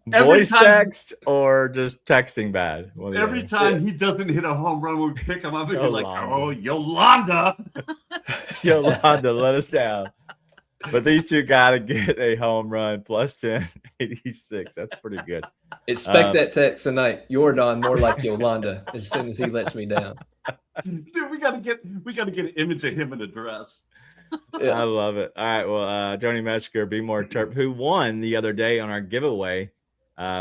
voice time, text or just texting bad. Every time he doesn't hit a home run, we pick him up and be like, "Oh, Yolanda, Yolanda, let us down." But these two got to get a home run plus 1086. That's pretty good. Expect that text tonight. Jordan more like Yolanda as soon as he lets me down. Dude, we gotta get an image of him in a dress. Yeah. I love it. All right. Well, Joni Metzger, Be More Terp, who won the other day on our giveaway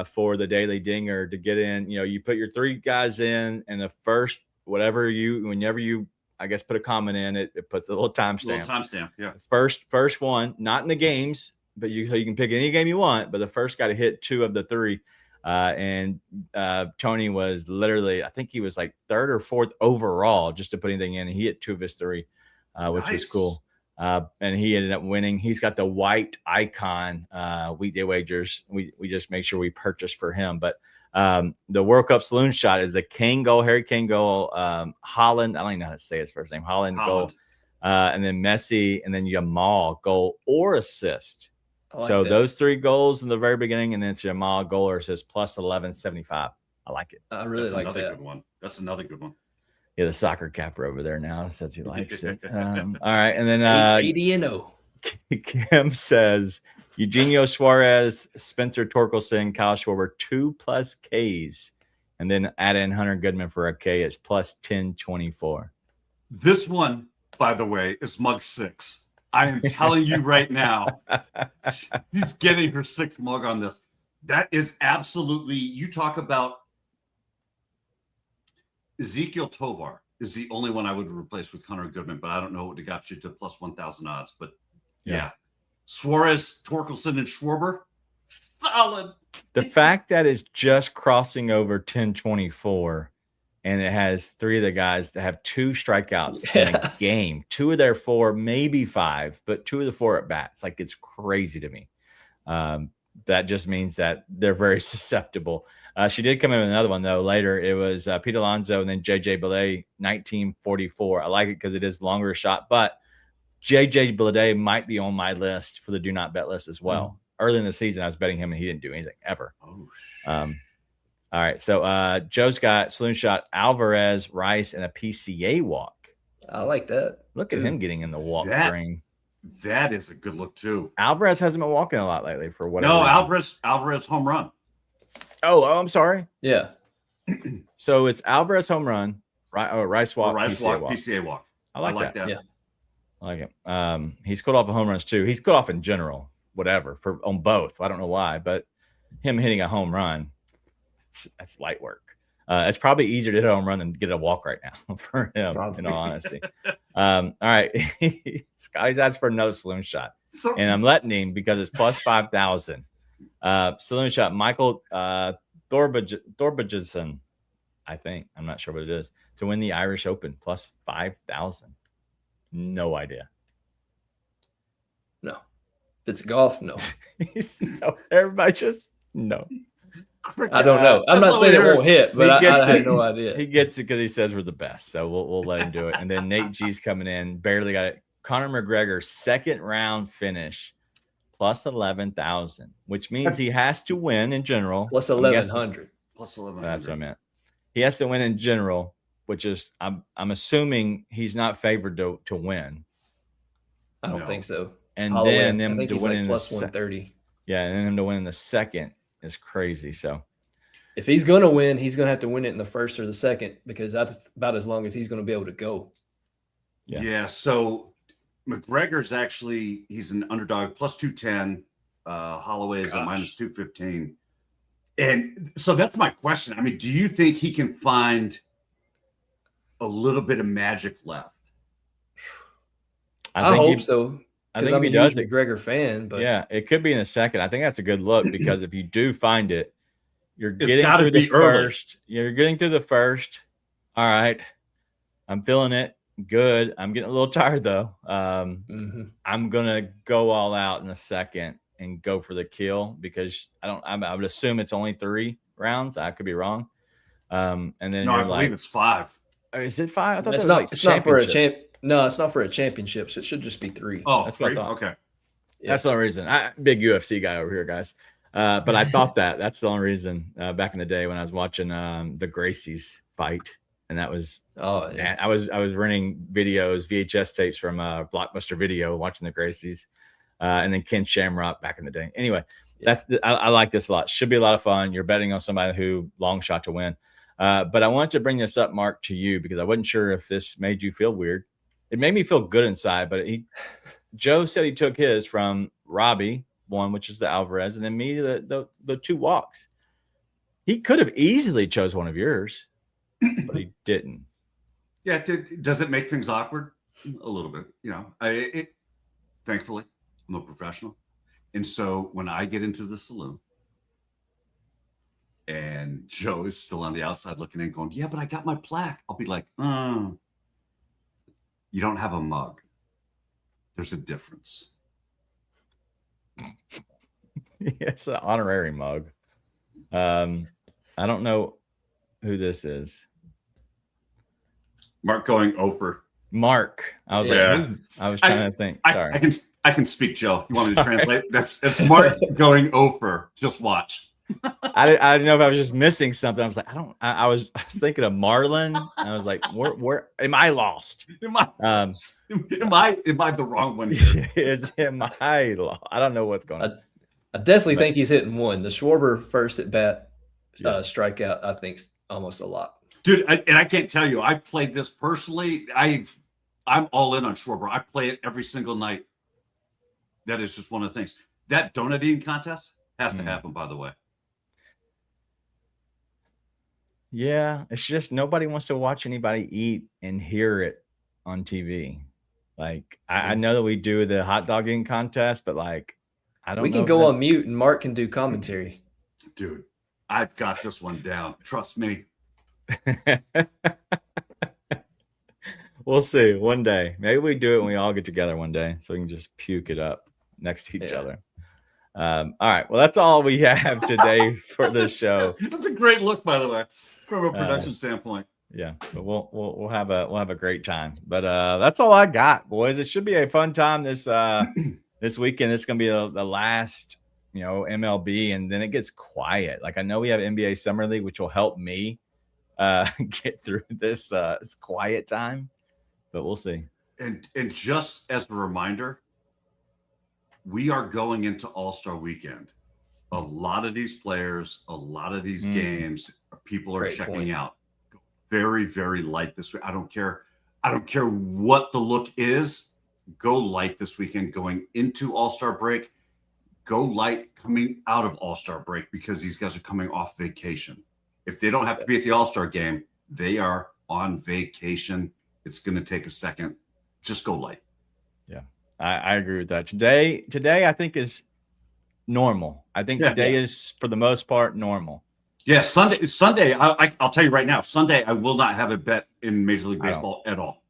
for the Daily Dinger to get in. You know, you put your 3 guys in, and the first, whenever you I guess put a comment in, it puts a little timestamp. Yeah. First one, not in the games, but you can pick any game you want, but the first guy to hit 2 of the 3. And Tony was literally, I think he was like 3rd or 4th overall just to put anything in. And he hit 2 of his 3, which was cool. And he ended up winning. He's got the white icon Weekday Wagers. We just make sure we purchase for him. But the World Cup saloon shot is a Kane goal, Harry Kane goal, Holland. I don't even know how to say his first name. Holland goal, and then Messi, and then Jamal goal or assist. So those 3 goals in the very beginning, and then it's Jamal goal or assist plus 1175. I like it. I really like that. Good one. That's another good one. Yeah, the soccer capper over there now says he likes it. All right, and then 80-0. Kim says Eugenio Suarez, Spencer Torkelson, Kyle Schwarber 2+ Ks, and then add in Hunter Goodman for a K. It's plus 1024. This one, by the way, is mug 6. I am telling you right now, she's getting her 6th mug on this. That is absolutely, you talk about Ezekiel Tovar is the only one I would replace with Hunter Goodman, but I don't know what got you to plus 1,000 odds. But yeah. Suarez, Torkelson, and Schwarber, solid. The fact that it's just crossing over 1024 and it has 3 of the guys that have 2 strikeouts in a game, 2 of their 4, maybe 5, but 2 of the 4 at bats. Like, it's crazy to me. That just means that they're very susceptible. She did come in with another one, though, later. It was Pete Alonso and then J.J. Bleday, 1944. I like it because it is longer shot, but J.J. Bleday might be on my list for the do not bet list as well. Early in the season, I was betting him, and he didn't do anything ever. All right, so Joe's got saloon shot, Alvarez, Rice, and a PCA walk. I like that. Look at him getting in the walk ring. That is a good look, too. Alvarez hasn't been walking a lot lately for whatever. No, Alvarez home run. Oh, I'm sorry. Yeah. So it's Alvarez home run, Rice walk, Rice PCA walk, PCA walk. I like that. Yeah. I like it. He's caught off of home runs too. He's caught off in general, whatever, on both. I don't know why, but him hitting a home run, that's light work. It's probably easier to hit a home run than get a walk right now for him, in all honesty. All right. Scotty's asked for another saloon shot, and I'm letting him because it's plus 5,000. Saloon shot, Michael Thorbajason, I think. I'm not sure what it is, to win the Irish Open, plus 5,000. No idea. No. If it's golf, no. So everybody just no. I don't know. I'm not saying it won't hit, but I have no idea. He gets it because he says we're the best, so we'll let him do it. And then Nate G's coming in, barely got it. Conor McGregor, second round finish, plus 11,000, which means he has to win in general. Plus 1,100. Plus 1,100. That's what I meant. He has to win in general, which is I'm assuming he's not favored to win. I don't think so. And Holloway, then him I think to he's win like in plus the 130. Yeah, and then him to win in the second is crazy. So if he's gonna win, he's gonna have to win it in the first or the second, because that's about as long as he's gonna be able to go. Yeah. So McGregor's he's an underdog, plus 210. Holloway is at minus 215. And so that's my question. I mean, do you think he can find a little bit of magic left? I hope so. I think I'm he a does. huge McGregor fan, but yeah, it could be in a second. I think that's a good look, because if you do find it, you're It's getting gotta through the be early. first. You're getting through the first. All right, I'm feeling it. Good. I'm getting a little tired though. I'm gonna go all out in the second and go for the kill, because I would assume it's only 3 rounds. I could be wrong. And then I believe it's 5. Is it 5? I thought it's that was not. like It's not for a championships. No, it's not for a championship. So it should just be 3. Oh, That's what I 3. thought. Okay. Yeah. That's the only reason. Big UFC guy over here, guys. But I thought that's the only reason. Back in the day when I was watching the Gracies fight, and that was I was renting videos, VHS tapes from Blockbuster Video, watching the Gracies, and then Ken Shamrock back in the day. Anyway, I like this a lot. Should be a lot of fun. You're betting on somebody who long shot to win. But I wanted to bring this up, Mark, to you, because I wasn't sure if this made you feel weird. It made me feel good inside, but Joe said he took his from Robbie, one, which is the Alvarez, and then me, the 2 walks. He could have easily chose one of yours, but he didn't. Yeah. Does it make things awkward? A little bit. Thankfully, I'm a professional. And so when I get into the saloon and Joe is still on the outside looking in going, yeah, but I got my plaque, I'll be like, you don't have a mug. There's a difference. It's an honorary mug. I don't know who this is. Mark going over. Mark. I was like, I was trying to think. Sorry. I can speak, Joe. You want me to translate? That's Mark going over. Just watch. I didn't know if I was just missing something. I was like, I was thinking of Marlon. And I was like, where am I lost? Am I the wrong one here? I don't know what's going on. I definitely think he's hitting one. The Schwarber first at bat strikeout, I think, almost a lot. Dude, and I can't tell you, I played this personally. I'm all in on Schwarber. I play it every single night. That is just one of the things. That donut eating contest has to happen, by the way. Yeah, it's just nobody wants to watch anybody eat and hear it on TV. Like, I know that we do the hot dog eating contest, but like, I don't know. We can go on mute and Mark can do commentary. Dude, I've got this one down. Trust me. We'll see one day. Maybe we do it and we all get together one day so we can just puke it up next to each other. All right. Well, that's all we have today for the show. That's a great look, by the way, from a production standpoint. Yeah, but we'll have a great time. But that's all I got, boys. It should be a fun time this this weekend. It's gonna be the last, MLB, and then it gets quiet. Like, I know we have NBA Summer League, which will help me get through this quiet time, but we'll see. And just as a reminder, we are going into All-Star Weekend. a lot of these players, a lot of these games, people are Great checking point. out. Very, very light this week. I don't care what the look is. Go light this weekend going into All-Star break. Go light coming out of All-Star break because these guys are coming off vacation. If they don't have to be at the All-Star game, they are on vacation. It's going to take a second. Just go light. Yeah, I agree with that. Today I think is normal. I think today is for the most part normal. Yeah, Sunday. I'll tell you right now. Sunday, I will not have a bet in Major League Baseball at all.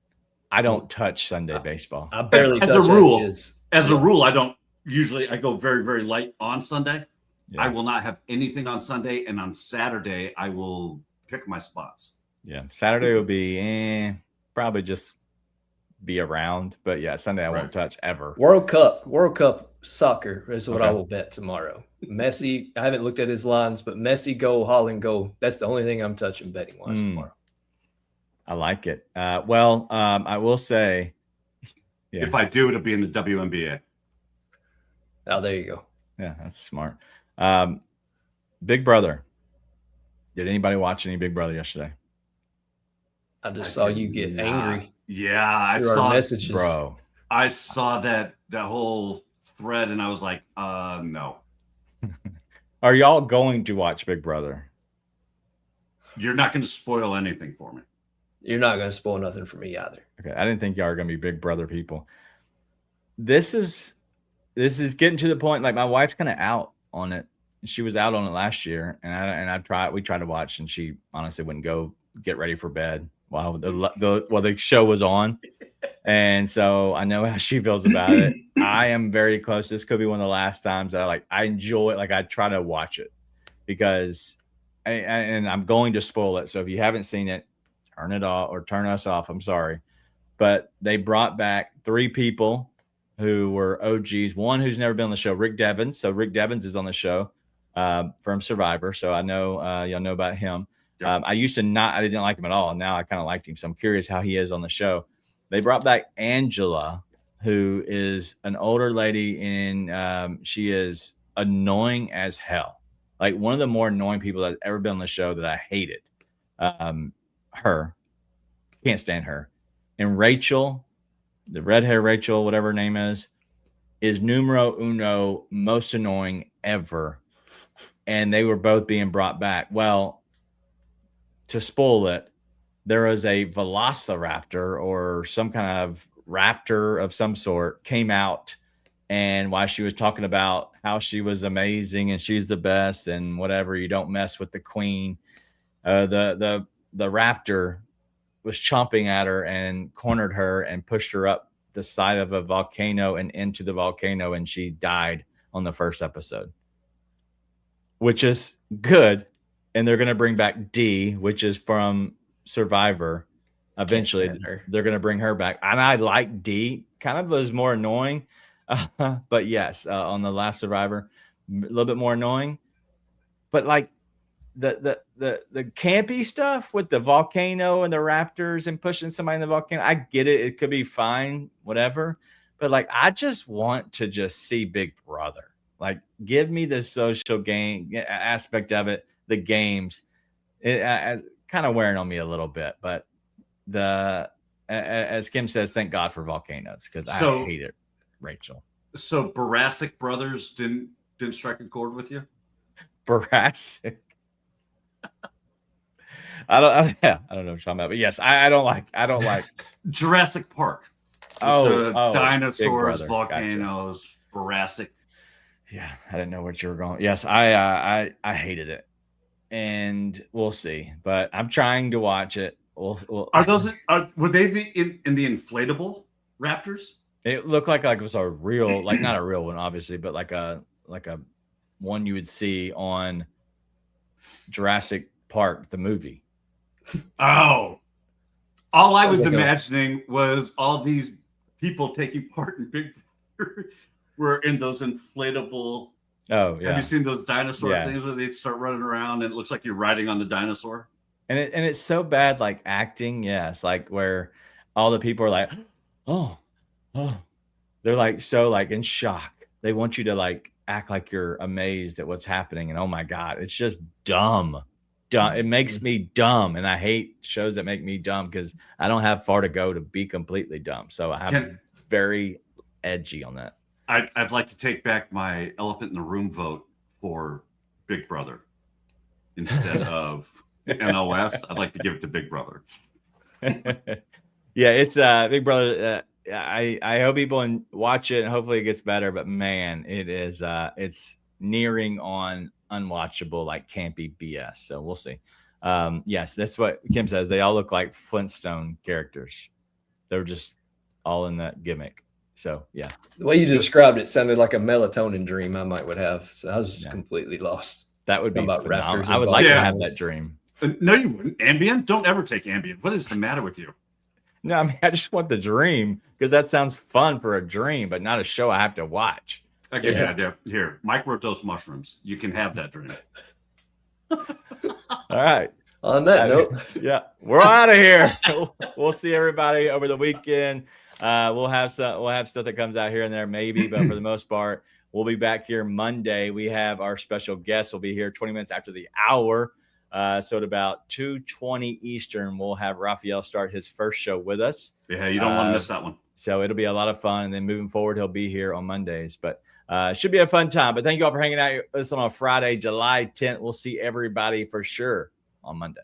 I don't touch Sunday baseball. I barely as touch a rule. as a rule, I don't usually. I go very, very light on Sunday. Yeah. I will not have anything on Sunday, and on Saturday, I will pick my spots. Yeah, Saturday will be probably just be around, but yeah, Sunday I won't touch ever. World Cup soccer is what I will bet tomorrow. Messi, I haven't looked at his lines, but Messi goal, Haaland goal. That's the only thing I'm touching betting wise tomorrow. I like it. I will say, if I do, it'll be in the WNBA. Oh, there you go. Yeah, that's smart. Big Brother. Did anybody watch any Big Brother yesterday? I just saw you get angry. Yeah, I saw messages, bro. I saw that whole thread, and I was like, no. Are y'all going to watch Big Brother? You're not going to spoil anything for me. You're not going to spoil nothing for me either. Okay, I didn't think y'all are going to be Big Brother people. This is getting to the point. Like, my wife's kind of out on it. She was out on it last year, and we tried to watch, and she honestly wouldn't go get ready for bed while the show was on. And so I know how she feels about it. I am very close. This could be one of the last times that I enjoy it. Like, I try to watch it because and I'm going to spoil it. So if you haven't seen it, turn it off or turn us off. I'm sorry. But they brought back 3 people who were OGs. One who's never been on the show, Rick Devens. So Rick Devens is on the show from Survivor. So I know y'all know about him. Yep. I didn't like him at all. Now I kind of liked him. So I'm curious how he is on the show. They brought back Angela, who is an older lady, and she is annoying as hell. Like, one of the more annoying people that's ever been on the show that I hated. Her. Can't stand her. And Rachel, the red hair Rachel, whatever her name is numero uno most annoying ever. And they were both being brought back. Well, to spoil it, there was a velociraptor or some kind of raptor of some sort came out, and while she was talking about how she was amazing and she's the best and whatever, you don't mess with the queen, the raptor was chomping at her and cornered her and pushed her up the side of a volcano and into the volcano, and she died on the first episode, which is good. And they're going to bring back D, which is from Survivor. Eventually, they're going to bring her back. And I like D. Kind of was more annoying. But yes, on the last Survivor, a little bit more annoying. But like the campy stuff with the volcano and the raptors and pushing somebody in the volcano, I get it. It could be fine, whatever. But like, I just want to just see Big Brother. Like, give me the social game aspect of it. The games, it kind of wearing on me a little bit, but as Kim says, thank God for volcanoes, because I hate it, Rachel. So Barasic Brothers didn't strike a chord with you? Barasic. I don't know what you're talking about, but yes, I don't like Jurassic Park. Dinosaurs, volcanoes, gotcha. Barasic. Yeah, I didn't know what you were going. Yes, I hated it. And we'll see, but I'm trying to watch it. Were they in the inflatable raptors? It looked like it was a real, like, not a real one, obviously, but like a one you would see on Jurassic Park, the movie. Oh, all I was imagining was all these people taking part in Big Brother were in those inflatable. Oh, yeah. Have you seen those dinosaur things where they'd start running around and it looks like you're riding on the dinosaur? And it's so bad, like acting, yes, like where all the people are like, oh, they're like so like in shock. They want you to like act like you're amazed at what's happening. And oh my God, it's just dumb. It makes me dumb. And I hate shows that make me dumb because I don't have far to go to be completely dumb. So I have very edgy on that. I'd like to take back my elephant in the room vote for Big Brother instead of NOS. I'd like to give it to Big Brother. Yeah, it's Big Brother. I hope people watch it and hopefully it gets better. But man, it is it's nearing on unwatchable, like campy BS. So we'll see. Yes, that's what Kim says. They all look like Flintstone characters. They're just all in that gimmick. So yeah, the way you described it sounded like a melatonin dream I would have. So I was completely lost. That would be about raptors. I would like to have that dream. No, you wouldn't. Ambien? Don't ever take Ambien. What is the matter with you? No, I mean, I just want the dream because that sounds fun for a dream, but not a show I have to watch. Okay, yeah. Here, microdose mushrooms. You can have that dream. All right. On that note, yeah, we're out of here. We'll see everybody over the weekend. We'll have stuff that comes out here and there, maybe, but for the most part, we'll be back here Monday. We have our special guest will be here 20 minutes after the hour. So at about 2:20 Eastern, we'll have Raphael start his first show with us. Yeah, you don't want to miss that one. So it'll be a lot of fun. And then moving forward, he'll be here on Mondays. But it should be a fun time. But thank you all for hanging out with us on a Friday, July 10th. We'll see everybody for sure on Monday.